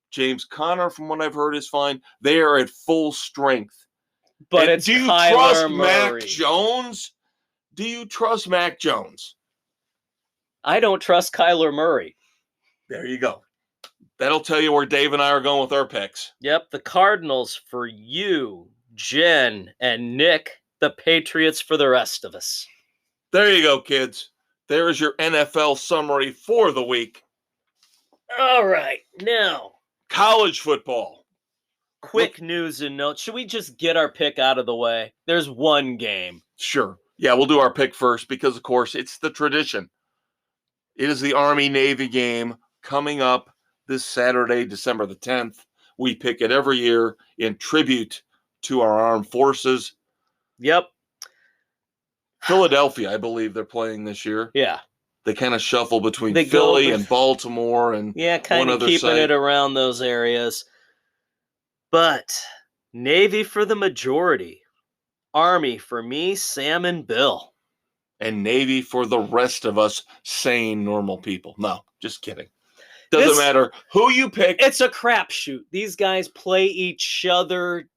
James Conner, from what I've heard, is fine. They are at full strength. But it's do you Kyler trust Murray. Mac Jones? Do you trust Mac Jones? I don't trust Kyler Murray. There you go. That'll tell you where Dave and I are going with our picks. Yep, the Cardinals for you, Jen, and Nick. The Patriots for the rest of us. There you go, kids. There is your NFL summary for the week. All right, now. College football. Quick news and notes. Should we just get our pick out of the way? There's one game. Sure. Yeah, we'll do our pick first because, of course, it's the tradition. It is the Army-Navy game coming up this Saturday, December the 10th. We pick it every year in tribute to our armed forces. Yep. Philadelphia, I believe they're playing this year. Yeah. They kind of shuffle between Philly and Baltimore and kind of keeping it around those areas. But Navy for the majority. Army for me, Sam, and Bill. And Navy for the rest of us sane, normal people. No, just kidding. Doesn't matter who you pick. It's a crapshoot. These guys play each other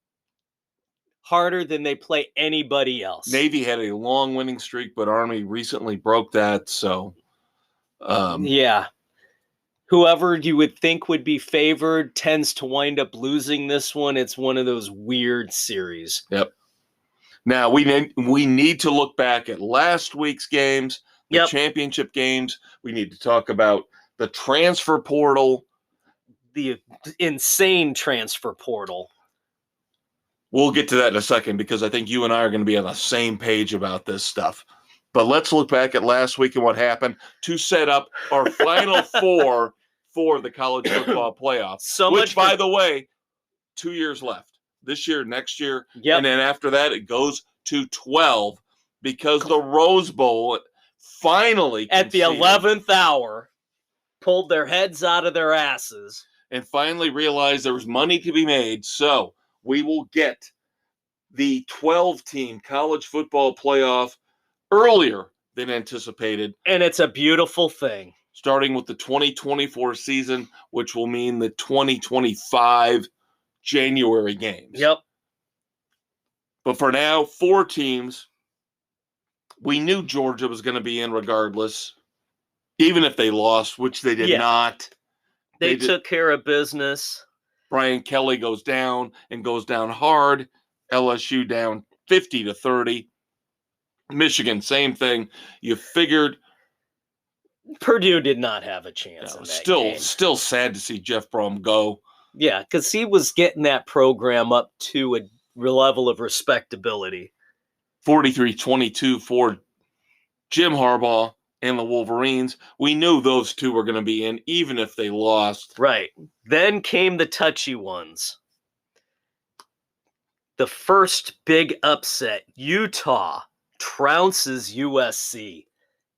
harder than they play anybody else. Navy had a long winning streak, but Army recently broke that. So, yeah. Whoever you would think would be favored tends to wind up losing this one. It's one of those weird series. Yep. Now, we need to look back at last week's games, the championship games. We need to talk about the transfer portal. The insane transfer portal. We'll get to that in a second because I think you and I are going to be on the same page about this stuff. But let's look back at last week and what happened to set up our final four for the college football playoff. Which, by the way, 2 years left. This year, next year, and then after that, it goes to 12. because the Rose Bowl finally At the conceded 11th hour, pulled their heads out of their asses. and finally realized there was money to be made. So we will get the 12-team college football playoff earlier than anticipated, And it's a beautiful thing. starting with the 2024 season, which will mean the 2025 January games. Yep. But for now, 4 teams. We knew Georgia was going to be in regardless, even if they lost, which they did not. They took care of business. Brian Kelly goes down and goes down hard. LSU down 50-30. Michigan, same thing. You figured. Purdue did not have a chance in that game. Still sad to see Jeff Brom go. Yeah, because he was getting that program up to a level of respectability. 43-22 for Jim Harbaugh and the Wolverines. We knew those two were going to be in, even if they lost. Right. Then came the touchy ones. The first big upset, Utah trounces USC.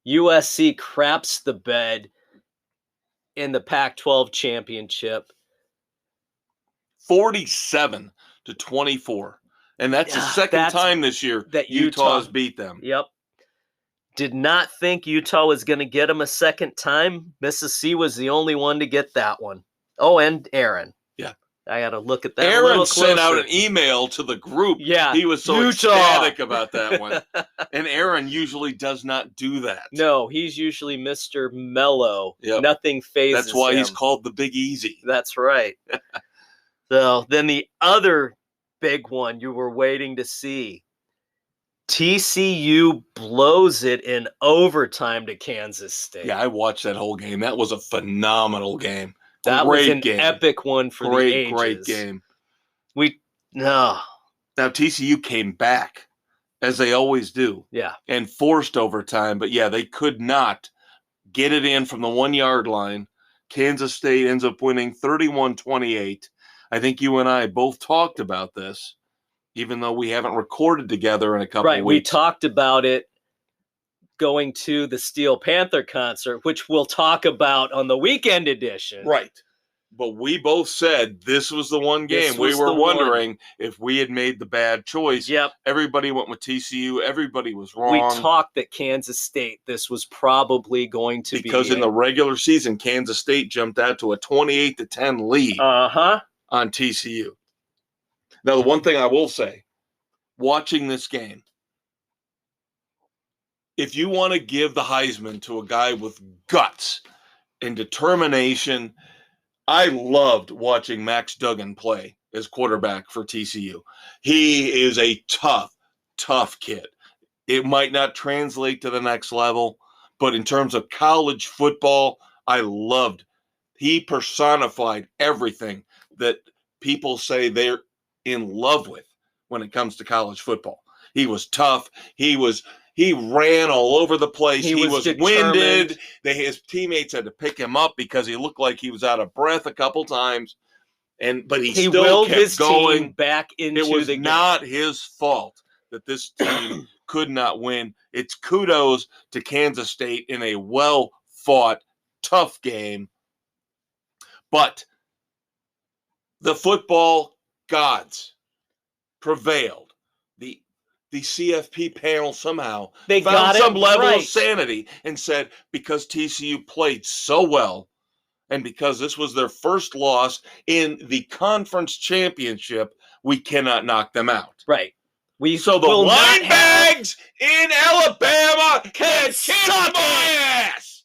USC craps the bed in the Pac-12 championship. 47-24. And that's the second time this year that Utah has beat them. Yep. Did not think Utah was going to get them a second time. Mississippi was the only one to get that one. Oh, and Aaron. Yeah. I got to look at that Aaron a little closer. sent out an email to the group. Yeah. He was so Utah. ecstatic about that one. And Aaron usually does not do that. No, he's usually Mr. Mellow. Yep. Nothing phases That's why him. he's called the Big Easy. That's right. So then the other big one you were waiting to see. TCU blows it in overtime to Kansas State. Yeah, I watched that whole game. That was a phenomenal game. That was an epic one for the ages. Great game. Now TCU came back, as they always do. Yeah. And forced overtime. But yeah, they could not get it in from the 1-yard line. Kansas State ends up winning 31-28. I think you and I both talked about this, even though we haven't recorded together in a couple of weeks. Right, we talked about it going to the Steel Panther concert, which we'll talk about on the weekend edition. Right. But we both said this was the one game. We were wondering if we had made the bad choice. Yep. Everybody went with TCU. Everybody was wrong. We talked that Kansas State, this was probably going to be. Because in the regular season, Kansas State jumped out to a 28-10 lead on TCU. Now, the one thing I will say, watching this game, if you want to give the Heisman to a guy with guts and determination, I loved watching Max Duggan play as quarterback for TCU. He is a tough kid. It might not translate to the next level, but in terms of college football, I loved. He personified everything that people say they're in love with when it comes to college football. He was tough. He ran all over the place. He was winded. His teammates had to pick him up because he looked like he was out of breath a couple times. But he still willed kept his going. Team back into it was the game. not his fault that this team could not win. It's kudos to Kansas State in a well-fought, tough game. But the football gods prevailed. The CFP panel somehow found some level of sanity and said, because TCU played so well and because this was their first loss in the conference championship, we cannot knock them out. Right. So the line bags in Alabama can kiss my ass.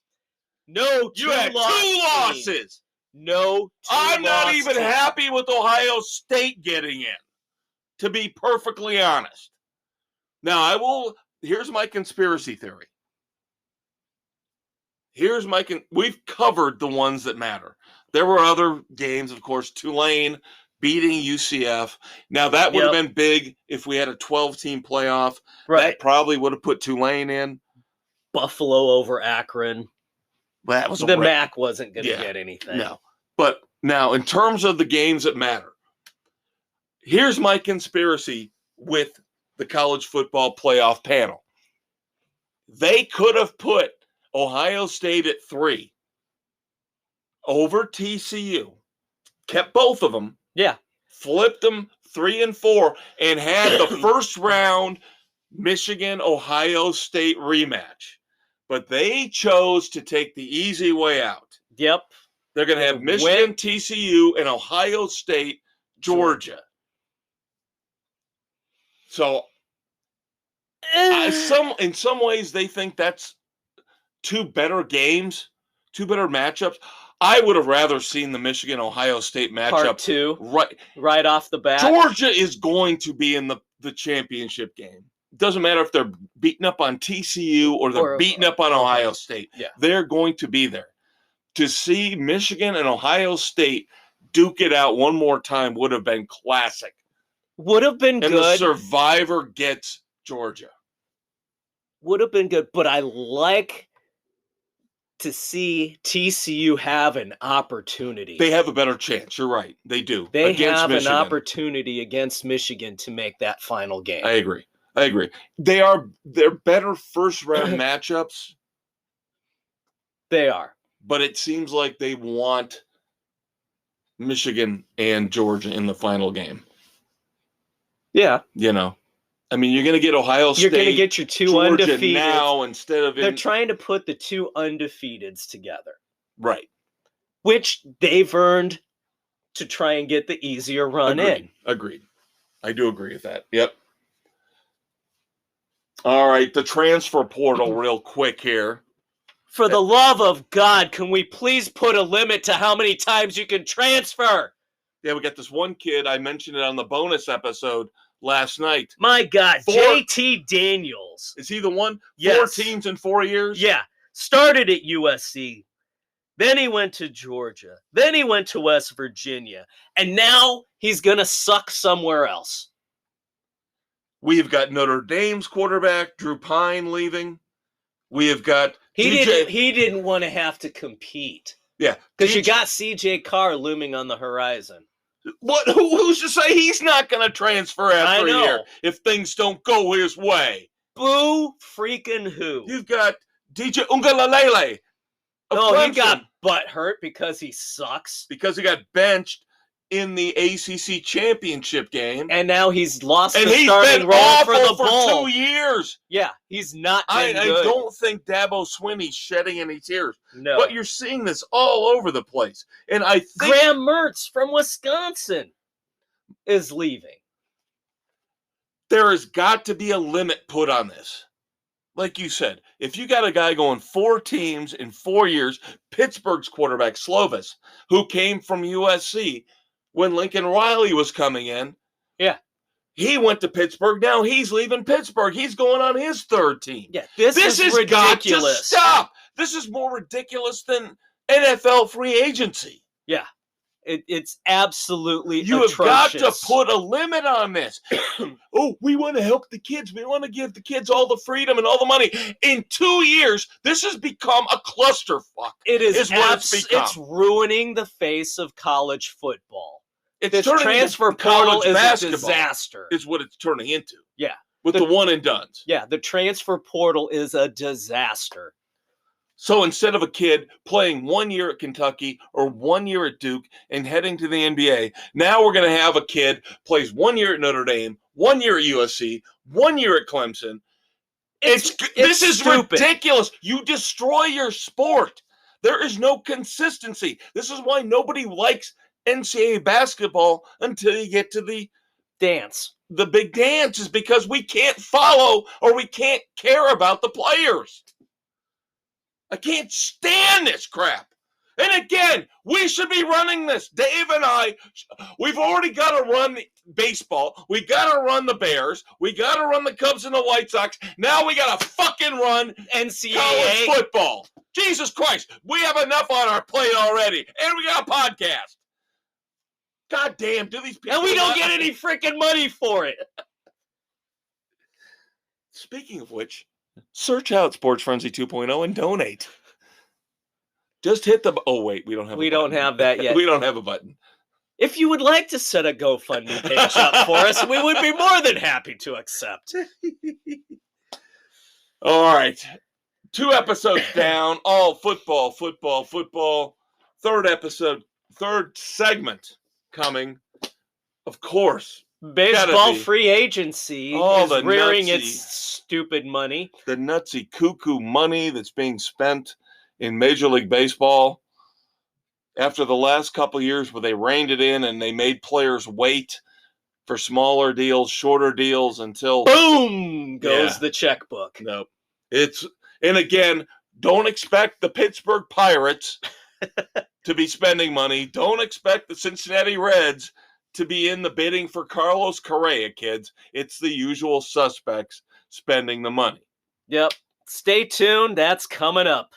No, you had 2 losses. No, I'm not even happy with Ohio State getting in, to be perfectly honest. Now, here's my conspiracy theory. We've covered the ones that matter. There were other games, of course, Tulane beating UCF. Now, that would have been big if we had a 12-team playoff. Right. That probably would have put Tulane in. Buffalo over Akron. That was the MAC wasn't going to get anything. No. But now, in terms of the games that matter, here's my conspiracy with the college football playoff panel. They could have put Ohio State at 3 over TCU, kept both of them, Yeah. flipped them 3 and 4, and had the first round Michigan-Ohio State rematch. But they chose to take the easy way out. Yep. They're going to have Michigan, TCU, and Ohio State, Georgia. So in some ways, they think that's 2 better games, 2 better matchups. I would have rather seen the Michigan-Ohio State matchup. Part 2, right off the bat. Georgia is going to be in the championship game. It doesn't matter if they're beating up on TCU or they're beating up on Ohio State. Yeah. They're going to be there. To see Michigan and Ohio State duke it out one more time would have been classic. Would have been good. And the survivor gets Georgia. Would have been good, but I like to see TCU have an opportunity. They have a better chance. You're right. They do. They have an opportunity against Michigan to make that final game. I agree. They're better first round matchups. They are. But it seems like they want Michigan and Georgia in the final game. Yeah. You know. I mean, you're going to get Ohio State. You're going to get your 2 Georgia undefeateds now instead of. They're trying to put the 2 undefeateds together. Right. Which they've earned to try and get the easier run in. Agreed. I do agree with that. Yep. All right, the transfer portal real quick here. For the love of God, can we please put a limit to how many times you can transfer? Yeah, we got this one kid. I mentioned it on the bonus episode last night. My God, JT Daniels. Is he the one? Yes. 4 teams in 4 years? Yeah. Started at USC. Then he went to Georgia. Then he went to West Virginia. And now he's going to suck somewhere else. We've got Notre Dame's quarterback, Drew Pine, leaving. We have got He didn't want to have to compete. Yeah. Because you got CJ Carr looming on the horizon. What? Who's to say he's not going to transfer after a year if things don't go his way? Boo freaking who? You've got DJ Ungalalele. No, he got butt hurt because he sucks. Because he got benched in the ACC championship game. And now he's lost the starting role for the bowl. 2 years. Yeah, he's not been good. I don't think Dabo Swinney's shedding any tears. No. But you're seeing this all over the place. And I think Graham Mertz from Wisconsin is leaving. There has got to be a limit put on this. Like you said, if you got a guy going 4 teams in 4 years, Pittsburgh's quarterback, Slovis, who came from USC when Lincoln Riley was coming in. Yeah. He went to Pittsburgh. Now he's leaving Pittsburgh. He's going on his 3rd team. Yeah, this is ridiculous. Got to stop. This is more ridiculous than NFL free agency. Yeah. It's absolutely You atrocious. have got to put a limit on this. Oh, we want to help the kids. We want to give the kids all the freedom and all the money. In 2 years, this has become a clusterfuck. It is what it's become. It's ruining the face of college football. This transfer portal is a disaster. Is what it's turning into. Yeah. With the one and dones. Yeah, the transfer portal is a disaster. So instead of a kid playing 1 year at Kentucky or 1 year at Duke and heading to the NBA, now we're going to have a kid plays 1 year at Notre Dame, 1 year at USC, 1 year at Clemson. This is stupid. Ridiculous. You destroy your sport. There is no consistency. This is why nobody likes NCAA basketball until you get to the dance. The big dance is because we can't follow or we can't care about the players. I can't stand this crap. And again, we should be running this. Dave and I, we've already got to run baseball. We got to run the Bears. We got to run the Cubs and the White Sox. Now we got to fucking run NCAA college football. Jesus Christ. We have enough on our plate already. And we got a podcast. God damn, do these people... And we don't get any freaking money for it. Speaking of which... Search out Sports Frenzy 2.0 and donate. Just hit the... Oh, wait. We don't have that yet. We don't have a button. If you would like to set a GoFundMe page up for us, we would be more than happy to accept. All right. 2 episodes down. All football. Third segment coming. Of course. Baseball free agency is the rearing nutsy, its stupid money. The nutsy cuckoo money that's being spent in Major League Baseball. After the last couple of years where they reined it in and they made players wait for smaller deals, shorter deals until boom goes the checkbook. No. And again, don't expect the Pittsburgh Pirates to be spending money. Don't expect the Cincinnati Reds to be in the bidding for Carlos Correa, kids. It's the usual suspects spending the money. Yep. Stay tuned. That's coming up.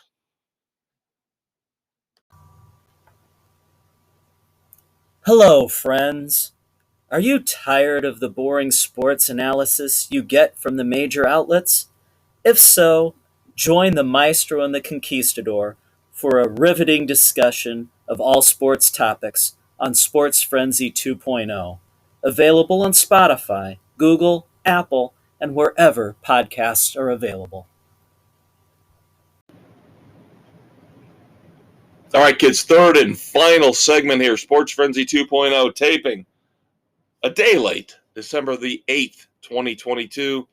Hello, friends. Are you tired of the boring sports analysis you get from the major outlets? If so, join the Maestro and the Conquistador for a riveting discussion of all sports topics on Sports Frenzy 2.0, available on Spotify, Google, Apple, and wherever podcasts are available. All right, kids, third and final segment here, Sports Frenzy 2.0 taping. A day late, December the 8th, 2022.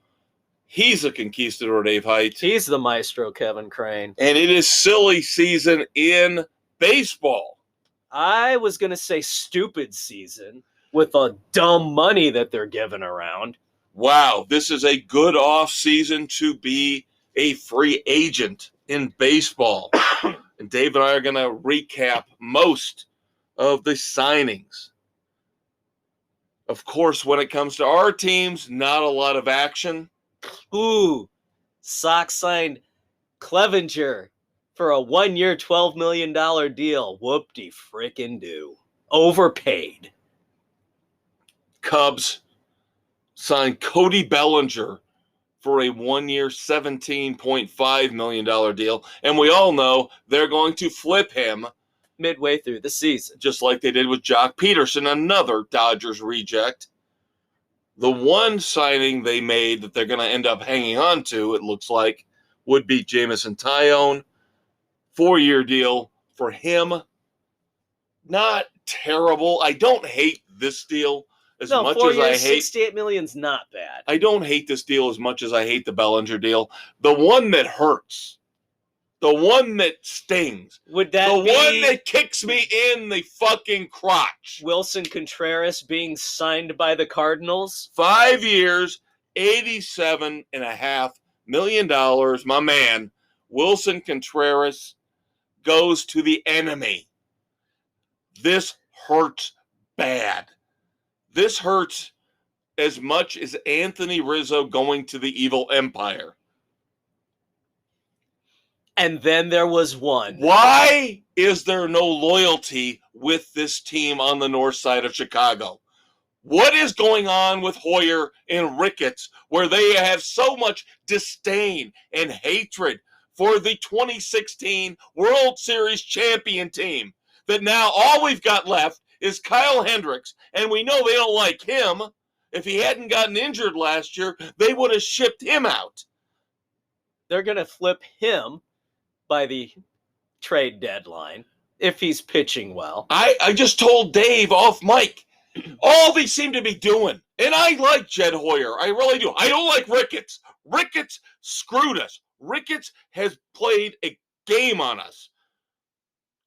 He's a conquistador, Dave Height. He's the maestro, Kevin Crane. And it is silly season in baseball. I was going to say stupid season with the dumb money that they're giving around. Wow, this is a good off season to be a free agent in baseball. And Dave and I are going to recap most of the signings. Of course, when it comes to our teams, not a lot of action. Ooh, Sox signed Clevenger for a 1-year, $12 million deal. Whoop-de-frickin-do. Overpaid. Cubs signed Cody Bellinger for a 1-year, $17.5 million deal. And we all know they're going to flip him midway through the season. Just like they did with Jock Peterson, another Dodgers reject. The one signing they made that they're going to end up hanging on to, it looks like, would be Jamison Tyone. 4-year deal for him. Not terrible. I don't hate this deal as much as I hate. $68 million's not bad. I don't hate this deal as much as I hate the Bellinger deal. The one that hurts, the one that stings, would that the be one that kicks me in the fucking crotch? Wilson Contreras being signed by the Cardinals? 5 years, $87.5 million. My man, Wilson Contreras, goes to the enemy. This hurts bad. This hurts as much as Anthony Rizzo going to the evil empire. And then there was one. Why is there no loyalty with this team on the north side of Chicago? What is going on with Hoyer and Ricketts where they have so much disdain and hatred for the 2016 World Series champion team that now all we've got left is Kyle Hendricks, and we know they don't like him. If he hadn't gotten injured last year, they would have shipped him out. They're going to flip him by the trade deadline if he's pitching well. I just told Dave off mic, all they seem to be doing, and I like Jed Hoyer, I really do. I don't like Ricketts. Ricketts screwed us. Ricketts has played a game on us.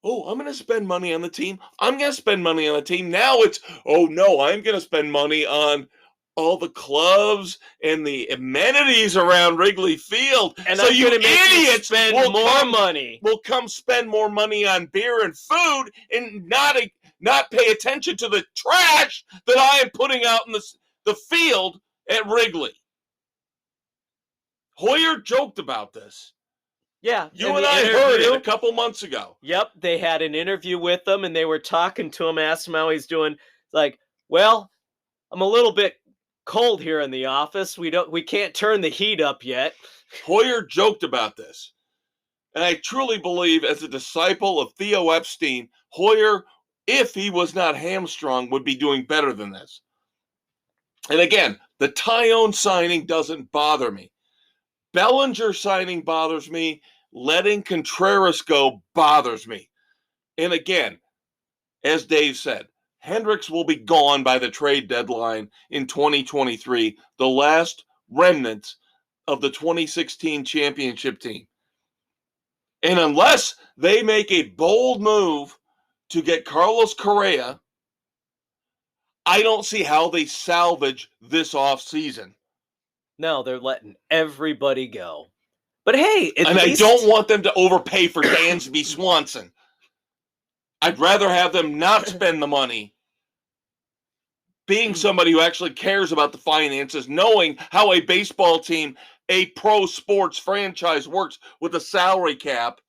Oh, I'm going to spend money on the team. I'm going to spend money on the team. Now it's, oh no, I'm going to spend money on all the clubs and the amenities around Wrigley Field. And so you idiots spend more money. Will come spend more money on beer and food and not pay attention to the trash that I am putting out in the field at Wrigley. Hoyer joked about this. Yeah. You and I heard it a couple months ago. Yep. They had an interview with him and they were talking to him, asked him how he's doing. Like, well, I'm a little bit cold here in the office. We can't turn the heat up yet. Hoyer joked about this. And I truly believe, as a disciple of Theo Epstein, Hoyer, if he was not hamstrung, would be doing better than this. And again, the Tyone signing doesn't bother me. Bellinger signing bothers me. Letting Contreras go bothers me. And again, as Dave said, Hendricks will be gone by the trade deadline in 2023, the last remnants of the 2016 championship team. And unless they make a bold move to get Carlos Correa, I don't see how they salvage this offseason. No, they're letting everybody go. But hey, at And least... I don't want them to overpay for Dansby Swanson. I'd rather have them not spend the money, being somebody who actually cares about the finances, knowing how a baseball team, a pro sports franchise works with a salary cap.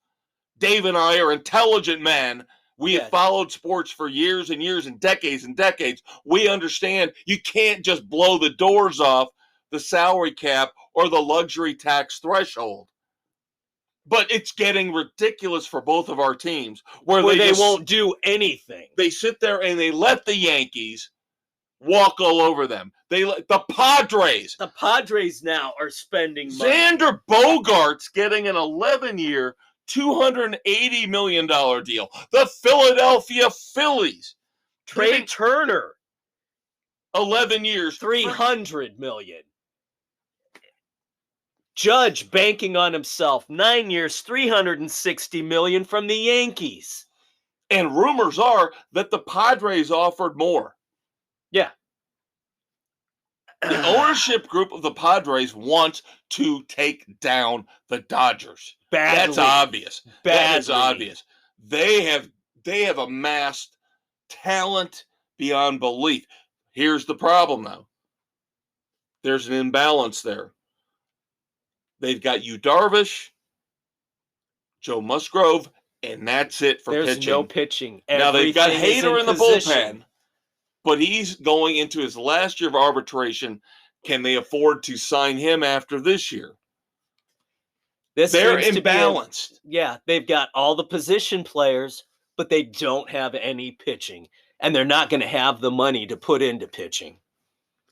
Dave and I are intelligent men. We have followed sports for years and years and decades. We understand you can't just blow the doors off the salary cap or the luxury tax threshold. But it's getting ridiculous for both of our teams where they won't do anything. They sit there and they let the Yankees walk all over them. The Padres. The Padres now are spending money. Xander Bogaerts getting an 11-year, $280 million deal. The Philadelphia Phillies. Trey Turner. 11 years. $300 million. Judge banking on himself. 9 years, $360 million from the Yankees. And rumors are that the Padres offered more. Yeah. The ownership group of the Padres wants to take down the Dodgers. Badly. That's obvious. That is Badly. obvious. They have amassed talent beyond belief. Here's the problem, though. There's an imbalance there. They've got Yu Darvish, Joe Musgrove, and that's it for pitching. There's no pitching. Now they've got Everything Hader is in the position. bullpen, but he's going into his last year of arbitration. Can they afford to sign him after this year? They're imbalanced. They've got all the position players, but they don't have any pitching. And they're not going to have the money to put into pitching.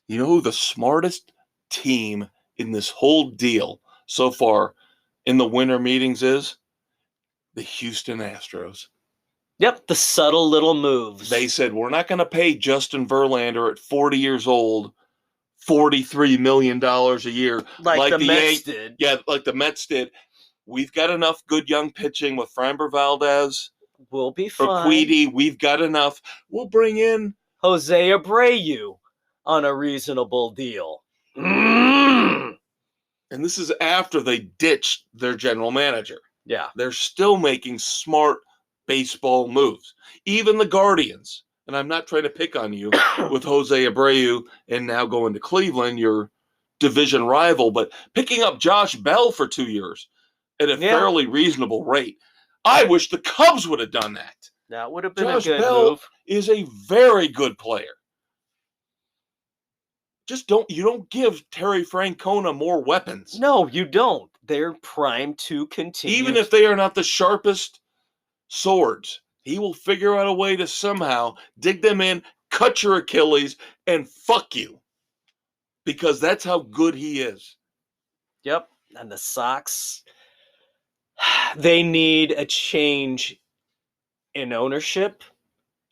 You know who the smartest team in this whole deal so far in the winter meetings is? The Houston Astros. Yep, the subtle little moves. They said, we're not going to pay Justin Verlander at 40 years old $43 million a year. Like the Mets did. Yeah, like the Mets did. We've got enough good young pitching with Framber Valdez. We'll be fine. Urquidy, we've got enough. We'll bring in Jose Abreu on a reasonable deal. And this is after they ditched their general manager. Yeah. They're still making smart baseball moves. Even the Guardians, and I'm not trying to pick on you with Jose Abreu and now going to Cleveland, your division rival, but picking up Josh Bell for 2 years at a fairly reasonable rate. I wish the Cubs would have done that. That would have been Josh a good Bell move. is a very good player. You don't give Terry Francona more weapons. No, you don't. They're primed to continue. Even if they are not the sharpest swords, he will figure out a way to somehow dig them in, cut your Achilles, and fuck you. Because that's how good he is. Yep. And the Sox, they need a change in ownership.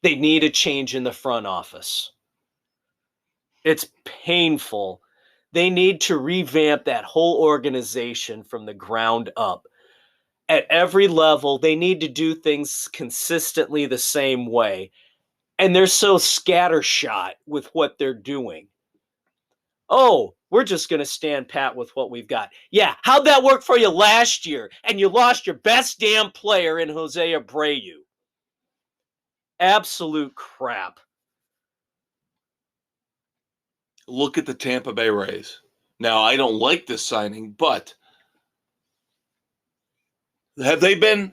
They need a change in the front office. It's painful. They need to revamp that whole organization from the ground up. At every level, they need to do things consistently the same way. And they're so scattershot with what they're doing. Oh, we're just going to stand pat with what we've got. Yeah, how'd that work for you last year? And you lost your best damn player in Jose Abreu. Absolute crap. Look at the Tampa Bay Rays. Now, I don't like this signing, but have they been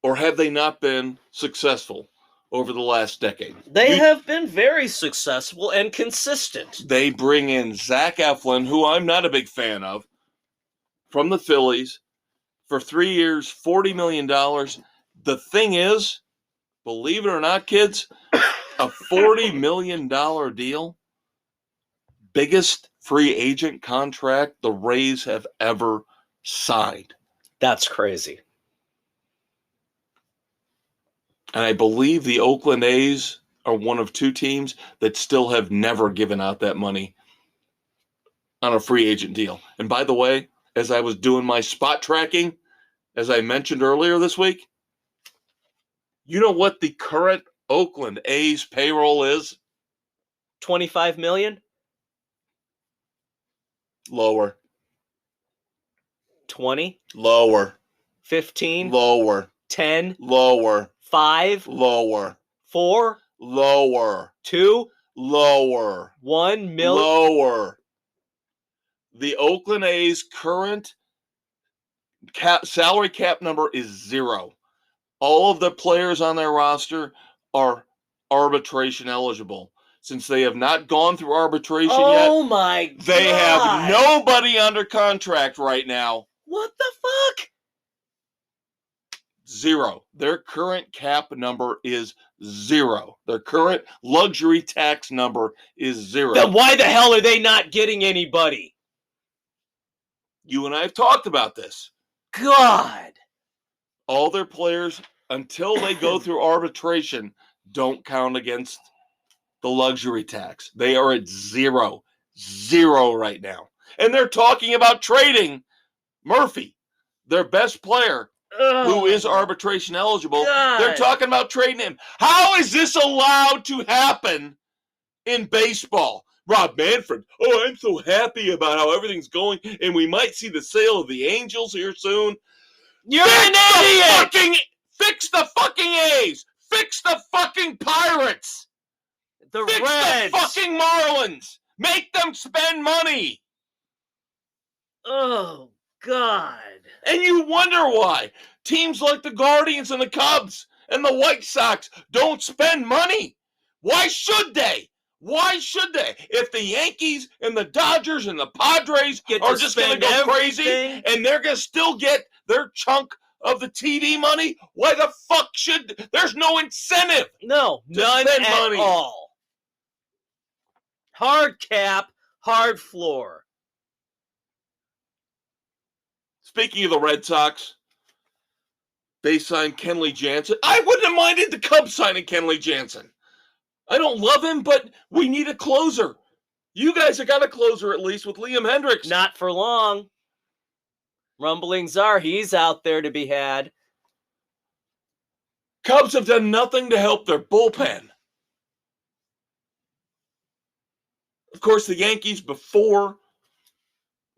or have they not been successful over the last decade? They have been very successful and consistent. They bring in Zach Eflin, who I'm not a big fan of, from the Phillies for 3 years, $40 million. The thing is, believe it or not, kids, a $40 million deal, biggest free agent contract the Rays have ever signed. That's crazy. And I believe the Oakland A's are one of two teams that still have never given out that money on a free agent deal. And by the way, as I was doing my spot tracking, as I mentioned earlier this week, you know what the current Oakland A's payroll is? 25 million? Lower. 20? Lower. 15? Lower. 10? Lower. 5? Lower. 4? Lower. 2? Lower. 1 million? Lower. The Oakland A's current salary cap number is 0. All of the players on their roster are arbitration eligible. Since they have not gone through arbitration yet, Oh my God. they have nobody under contract right now. What the fuck? 0. Their current cap number is 0. Their current luxury tax number is 0. Then why the hell are they not getting anybody? You and I have talked about this. God. All their players, until they go through arbitration, don't count against the luxury tax. They are at 0. 0 right now. And they're talking about trading Murphy, their best player, who is arbitration eligible. God. They're talking about trading him. How is this allowed to happen in baseball? Rob Manfred, oh, I'm so happy about how everything's going, and we might see the sale of the Angels here soon. You're an idiot! Fix the fucking A's! Fix the fucking Pirates! The Fix Reds! the fucking Marlins! Make them spend money! Oh, God. And you wonder why teams like the Guardians and the Cubs and the White Sox don't spend money. Why should they? Why should they? If the Yankees and the Dodgers and the Padres are just going to go crazy and they're going to still get their chunk of the TV money, why the fuck should... There's no incentive. No, none at money. all. Hard cap, hard floor. Speaking of the Red Sox, they signed Kenley Jansen. I wouldn't have minded the Cubs signing Kenley Jansen. I don't love him, but we need a closer. You guys have got a closer at least with Liam Hendricks. Not for long. Rumblings are he's out there to be had. Cubs have done nothing to help their bullpen. Of course, the Yankees, before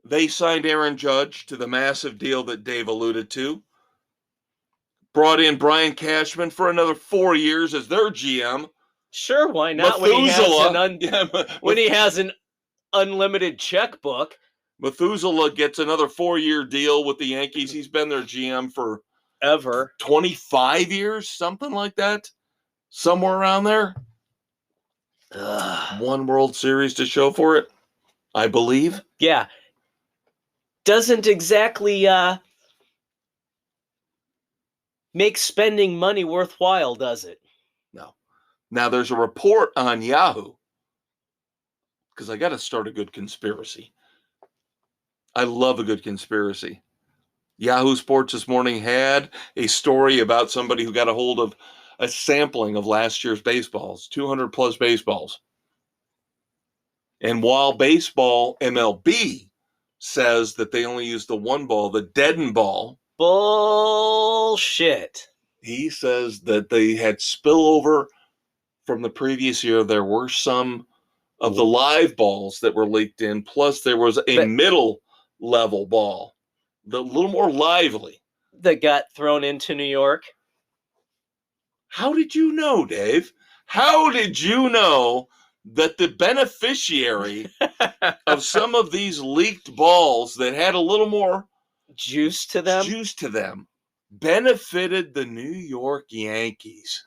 they signed Aaron Judge to the massive deal that Dave alluded to, brought in Brian Cashman for another 4 years as their GM. Sure, why not? When he has an unlimited checkbook. Methuselah gets another 4-year deal with the Yankees. He's been their GM for ever 25 years, something like that. Somewhere around there. One World Series to show for it, I believe. Yeah. Doesn't exactly make spending money worthwhile, does it? No. Now, there's a report on Yahoo, because I got to start a good conspiracy. I love a good conspiracy. Yahoo Sports this morning had a story about somebody who got a hold of a sampling of last year's baseballs, 200 plus baseballs. And while baseball MLB says that they only used the one ball, the deadened ball. Bullshit. He says that they had spillover from the previous year. There were some of the live balls that were leaked in, plus there was a middle level ball, a little more lively, that got thrown into New York. How did you know, Dave? How did you know that the beneficiary of some of these leaked balls that had a little more juice to them benefited the New York Yankees?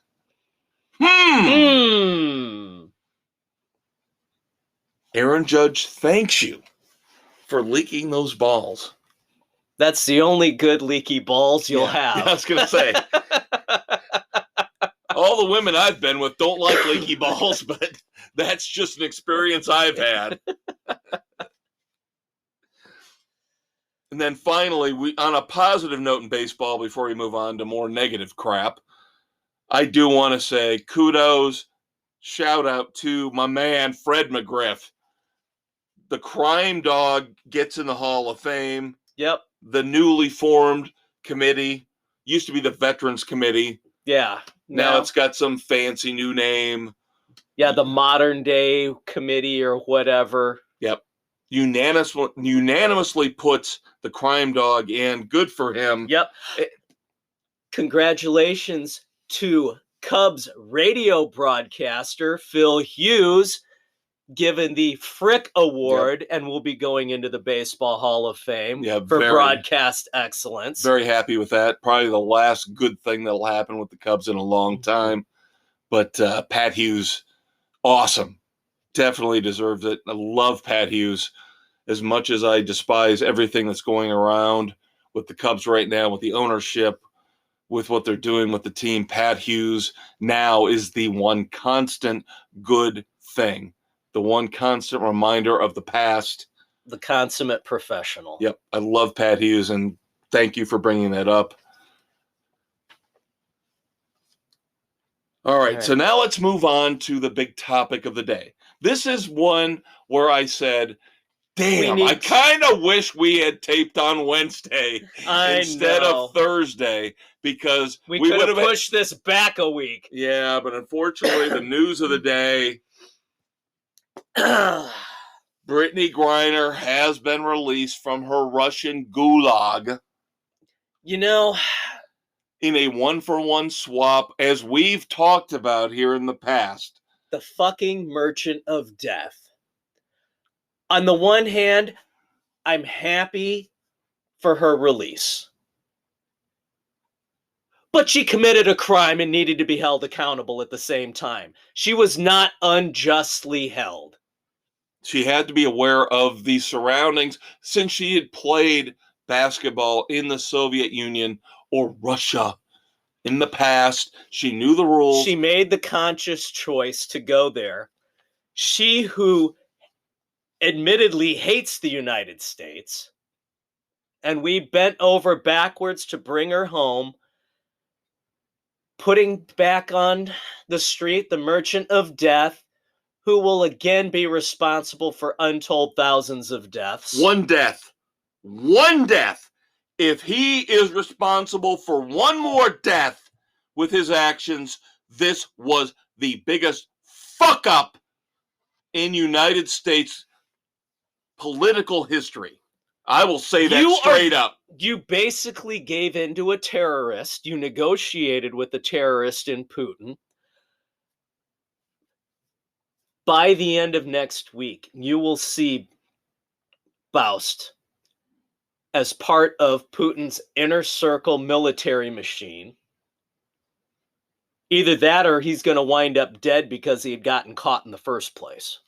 Aaron Judge thanks you for leaking those balls. That's the only good leaky balls you'll have. I was going to say. All the women I've been with don't like leaky balls, but that's just an experience I've had. And then finally, on a positive note in baseball, before we move on to more negative crap, I do want to say kudos, shout out to my man, Fred McGriff. The crime dog gets in the Hall of Fame. Yep. The newly formed committee used to be the Veterans Committee. Yeah. Now it's got some fancy new name. Yeah, the modern day committee or whatever. Yep. Unanimously puts the crime dog in. Good for him. Yep. Congratulations to Cubs radio broadcaster Phil Hughes, given the Frick Award, and will be going into the Baseball Hall of Fame for broadcast excellence. Very happy with that. Probably the last good thing that'll happen with the Cubs in a long time. But Pat Hughes, awesome. Definitely deserves it. I love Pat Hughes. As much as I despise everything that's going around with the Cubs right now, with the ownership, with what they're doing with the team, Pat Hughes now is the one constant good thing. The one constant reminder of the past. The consummate professional. Yep. I love Pat Hughes, and thank you for bringing that up. All right. So now let's move on to the big topic of the day. This is one where I said, damn, I kind of wish we had taped on Wednesday instead of Thursday, because we could have pushed this back a week. Yeah, but unfortunately, the news of the day, Brittney Griner has been released from her Russian gulag. You know, in a 1-for-1 swap, as we've talked about here in the past. The fucking merchant of death. On the one hand, I'm happy for her release. But she committed a crime and needed to be held accountable at the same time. She was not unjustly held. She had to be aware of the surroundings since she had played basketball in the Soviet Union or Russia in the past. She knew the rules. She made the conscious choice to go there. She who admittedly hates the United States, and we bent over backwards to bring her home, putting back on the street the merchant of death, who will again be responsible for untold thousands of deaths. One death. One death. If he is responsible for one more death with his actions, this was the biggest fuck up in United States political history. I will say that straight up. You basically gave in to a terrorist. You negotiated with a terrorist in Putin. By the end of next week, you will see Faust as part of Putin's inner circle military machine. Either that or he's going to wind up dead because he had gotten caught in the first place.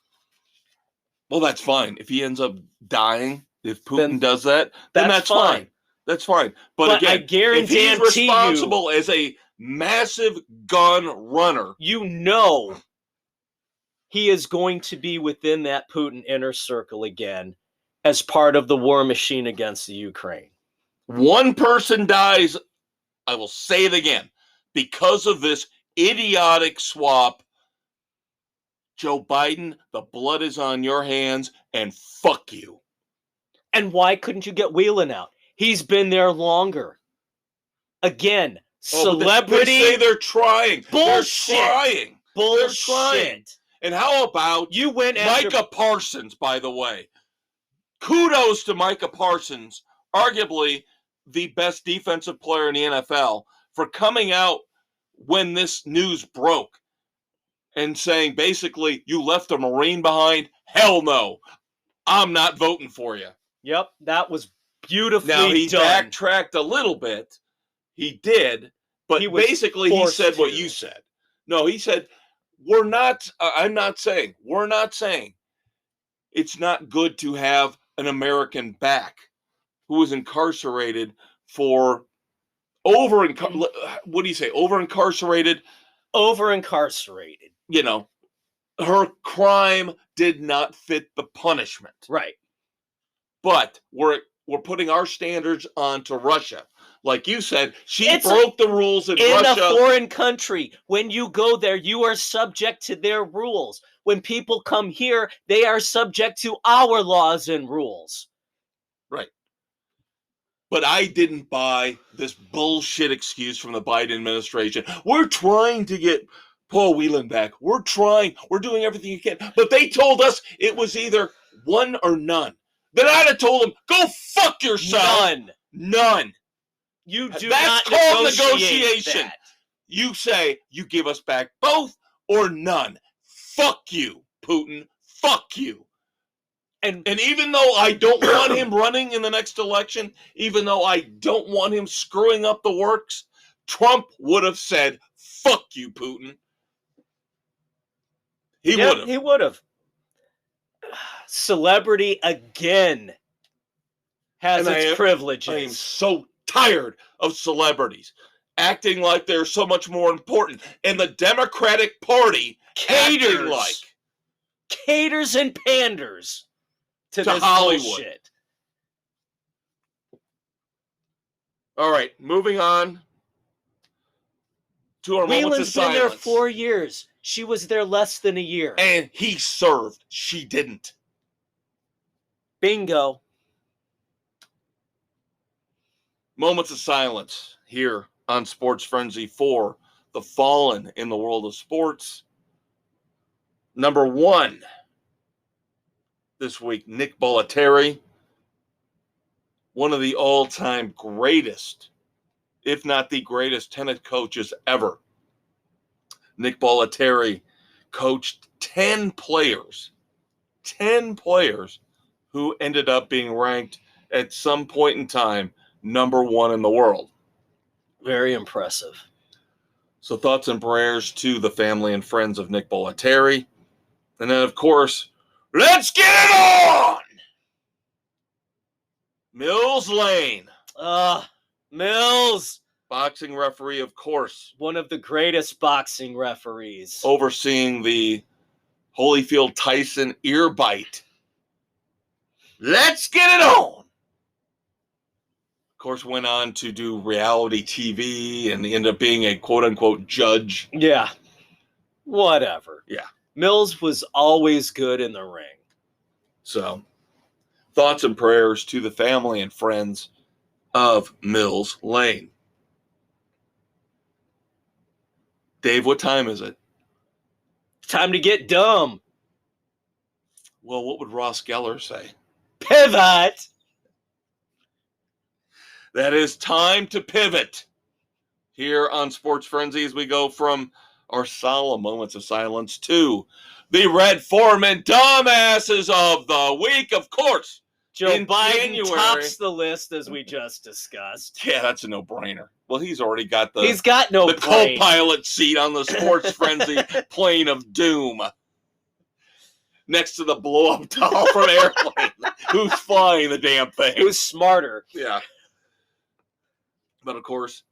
Well, that's fine. If he ends up dying, if Putin does that, then that's fine. That's fine. But again, I guarantee if he's responsible as a massive gun runner, you know he is going to be within that Putin inner circle again as part of the war machine against the Ukraine. One person dies, I will say it again, because of this idiotic swap. Joe Biden, the blood is on your hands, and fuck you. And why couldn't you get Whelan out? He's been there longer. Again, celebrity. They say they're trying. Bullshit. They're trying. Bullshit. They're trying. And how about you went after Micah Parsons, by the way? Kudos to Micah Parsons, arguably the best defensive player in the NFL, for coming out when this news broke and saying, basically, you left a Marine behind? Hell no. I'm not voting for you. Yep, that was beautifully done. Now, he done. backtracked a little bit. He did. But basically, he said what you said. No, he said, we're not saying it's not good to have an American back who was incarcerated for what do you say? Over-incarcerated? Over-incarcerated. You know, her crime did not fit the punishment. Right. But we're we're putting our standards onto Russia. Like you said, she It's broke the rules in Russia. a foreign country. When you go there, you are subject to their rules. When people come here, they are subject to our laws and rules. Right. But I didn't buy this bullshit excuse from the Biden administration. We're trying to get Paul Whelan back. We're trying. We're doing everything you can. But they told us it was either one or none. Then I'd have told them, go fuck yourself. None. You do That's not called negotiate negotiation. that. You say you give us back both or none. Fuck you, Putin. Fuck you. And even though I don't want him running in the next election, even though I don't want him screwing up the works, Trump would have said, fuck you, Putin. He would have. He would have. Celebrity again has its privileges. I am so tired of celebrities acting like they're so much more important. And the Democratic Party caters and panders to this Hollywood. bullshit. All right, moving on to our moments of silence. Whelan's been there 4 years. She was there less than a year. And he served. She didn't. Bingo. Moments of silence here on Sports Frenzy for the fallen in the world of sports. Number 1 this week, Nick Bollettieri, one of the all-time greatest, if not the greatest tennis coaches ever. Nick Bollettieri coached 10 players who ended up being ranked at some point in time number 1 in the world. Very impressive. So thoughts and prayers to the family and friends of Nick Bollettieri. And then, of course, let's get it on! Mills Lane. Mills. Boxing referee, of course. One of the greatest boxing referees. Overseeing the Holyfield-Tyson ear bite. Let's get it on! Of course, went on to do reality TV and ended up being a quote-unquote judge. Yeah. Whatever. Yeah. Mills was always good in the ring. So, thoughts and prayers to the family and friends of Mills Lane. Dave, what time is it? Time to get dumb. Well, what would Ross Geller say? Pivot. That is time to pivot. Here on Sports Frenzy, as we go from our solemn moments of silence to the Red Foreman dumbasses of the week, of course. Joe in Biden January. tops the list, as we just discussed. Yeah, that's a no-brainer. Well, he's already got the He's got no the brain. co-pilot seat on the Sports Frenzy plane of doom. Next to the blow-up doll from Airplane. Who's flying the damn thing? Who's smarter? Yeah. But, of course,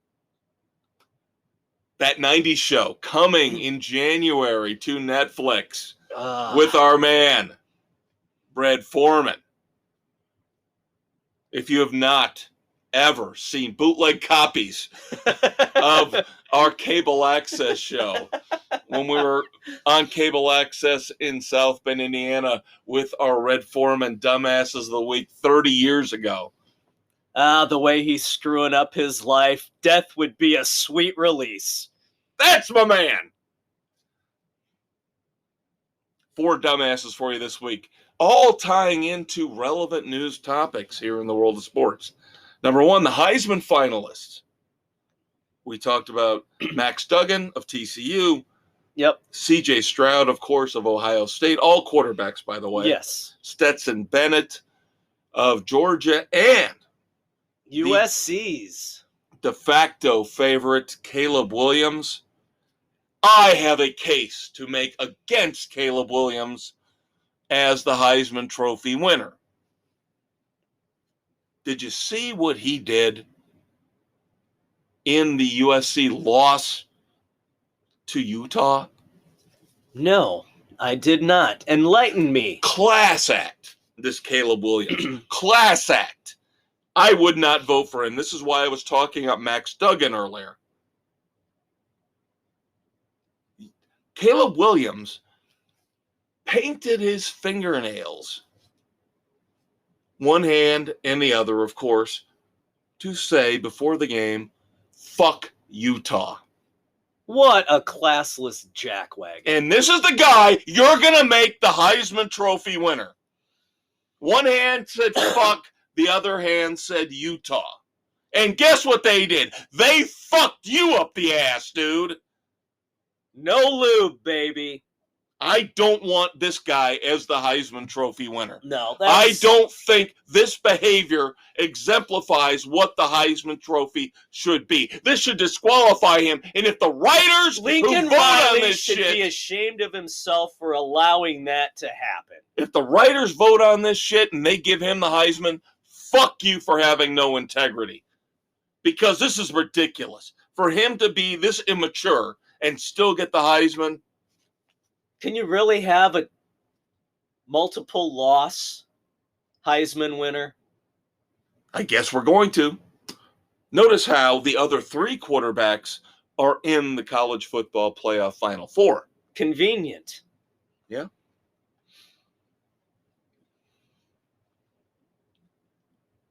that 90s show coming in January to Netflix with our man, Red Foreman. If you have not ever seen bootleg copies of our cable access show, when we were on cable access in South Bend, Indiana, with our Red Foreman dumbasses of the week 30 years ago. The way he's screwing up his life, death would be a sweet release. That's my man. 4 dumbasses for you this week, all tying into relevant news topics here in the world of sports. Number 1, the Heisman finalists. We talked about Max Duggan of TCU. Yep. C.J. Stroud, of course, of Ohio State. All quarterbacks, by the way. Yes. Stetson Bennett of Georgia. And USC's de facto favorite, Caleb Williams. I have a case to make against Caleb Williams as the Heisman Trophy winner. Did you see what he did in the USC loss to Utah? No, I did not. Enlighten me. Class act, this Caleb Williams. Class act. I would not vote for him. This is why I was talking up Max Duggan earlier. Caleb Williams painted his fingernails, one hand and the other, of course, to say before the game, fuck Utah. What a classless jackwagon. And this is the guy you're going to make the Heisman Trophy winner. One hand said fuck, the other hand said Utah. And guess what they did? They fucked you up the ass, dude. No lube, baby. I don't want this guy as the Heisman Trophy winner. No, I don't think this behavior exemplifies what the Heisman Trophy should be. This should disqualify him. And if the writers Lincoln who vote on Riley this should shit, be ashamed of himself for allowing that to happen. if the writers vote on this shit and they give him the Heisman, fuck you for having no integrity. Because this is ridiculous. For him to be this immature and still get the Heisman. Can you really have a multiple loss Heisman winner? I guess we're going to. Notice how the other three quarterbacks are in the college football playoff Final Four. Convenient. Yeah.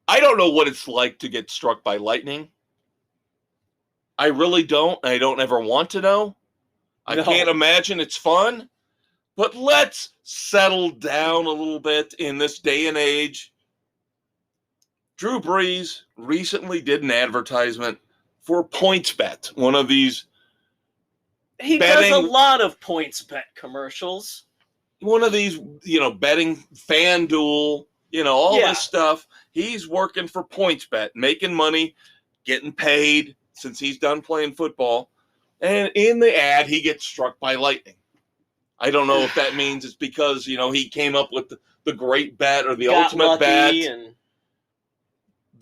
I don't know what it's like to get struck by lightning. I really don't. I don't ever want to know. I can't imagine it's fun. But let's settle down a little bit in this day and age. Drew Brees recently did an advertisement for PointsBet, one of these He does a lot of PointsBet commercials. One of these, betting, FanDuel, all this stuff. He's working for PointsBet, making money, getting paid since he's done playing football. And in the ad, he gets struck by lightning. I don't know if that means it's because, he came up with the great bet or the ultimate bet.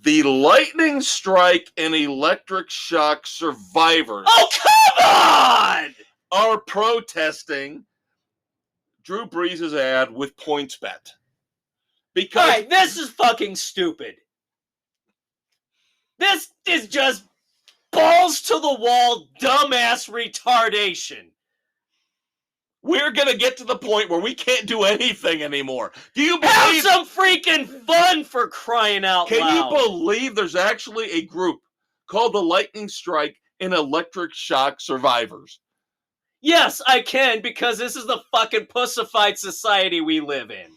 The lightning strike and electric shock survivors. Oh, come on! Are protesting Drew Brees' ad with PointsBet. Because all right, this is fucking stupid. This is just balls to the wall, dumbass retardation. We're going to get to the point where we can't do anything anymore. Do you believe... Have some freaking fun, for crying out loud. Can you believe there's actually a group called the Lightning Strike and Electric Shock Survivors? Yes, I can, because this is the fucking pussified society we live in.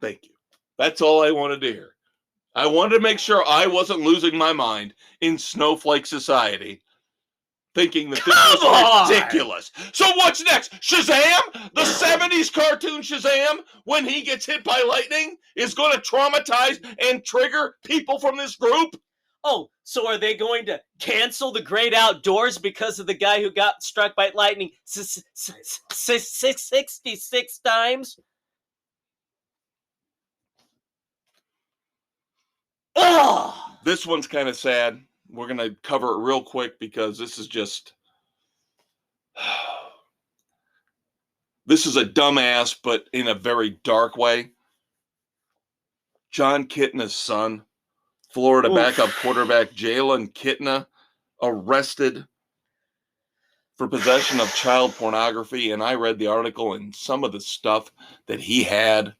Thank you. That's all I wanted to hear. I wanted to make sure I wasn't losing my mind in snowflake society, thinking that this was ridiculous. So what's next? Shazam? The 70s cartoon Shazam, when he gets hit by lightning, is going to traumatize and trigger people from this group? Oh, so are they going to cancel the Great Outdoors because of the guy who got struck by lightning 66 times? Ugh! This one's kind of sad. We're going to cover it real quick because this is just... This is a dumbass, but in a very dark way. John Kitna's son, Florida backup quarterback Jalen Kitna, arrested for possession of child pornography. And I read the article, and some of the stuff that he had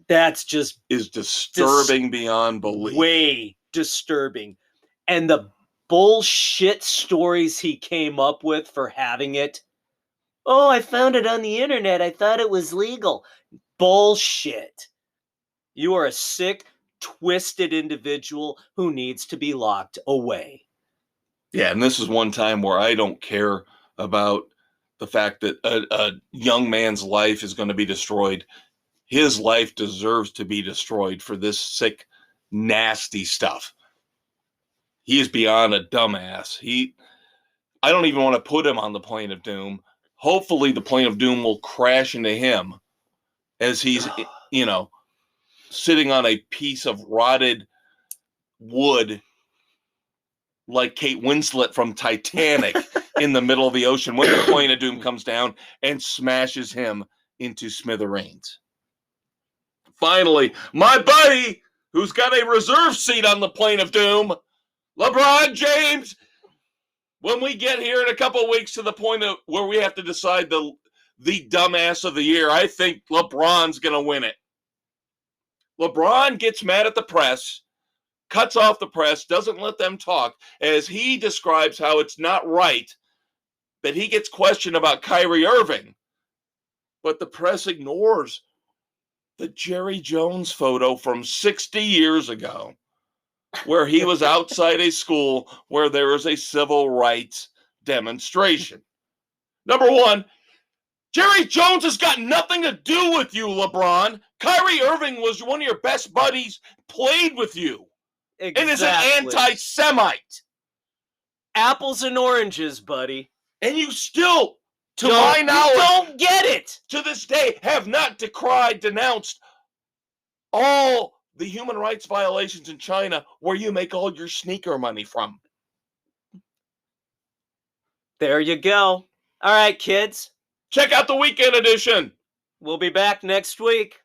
is disturbing beyond belief. Way disturbing. And the bullshit stories he came up with for having it. Oh, I found it on the internet. I thought it was legal. Bullshit. You are a sick, twisted individual who needs to be locked away. Yeah, and this is one time where I don't care about the fact that a young man's life is going to be destroyed. His life deserves to be destroyed for this sick, nasty stuff. He is beyond a dumbass. I don't even want to put him on the plane of doom. Hopefully the plane of doom will crash into him as he's, sitting on a piece of rotted wood like Kate Winslet from Titanic in the middle of the ocean when the plane of doom comes down and smashes him into smithereens. Finally, my buddy, who's got a reserve seat on the plane of doom, LeBron James. When we get here in a couple of weeks to the point of where we have to decide the dumbass of the year, I think LeBron's going to win it. LeBron gets mad at the press, cuts off the press, doesn't let them talk, as he describes how it's not right that he gets questioned about Kyrie Irving. But the press ignores the Jerry Jones photo from 60 years ago, where he was outside a school where there was a civil rights demonstration. Number one, Jerry Jones has got nothing to do with you, LeBron. Kyrie Irving was one of your best buddies, played with you, Exactly. and is an anti-Semite. Apples and oranges, buddy. And you still, to my knowledge, you don't get it. To this day, have not denounced all the human rights violations in China where you make all your sneaker money from. There you go. All right, kids. Check out the weekend edition. We'll be back next week.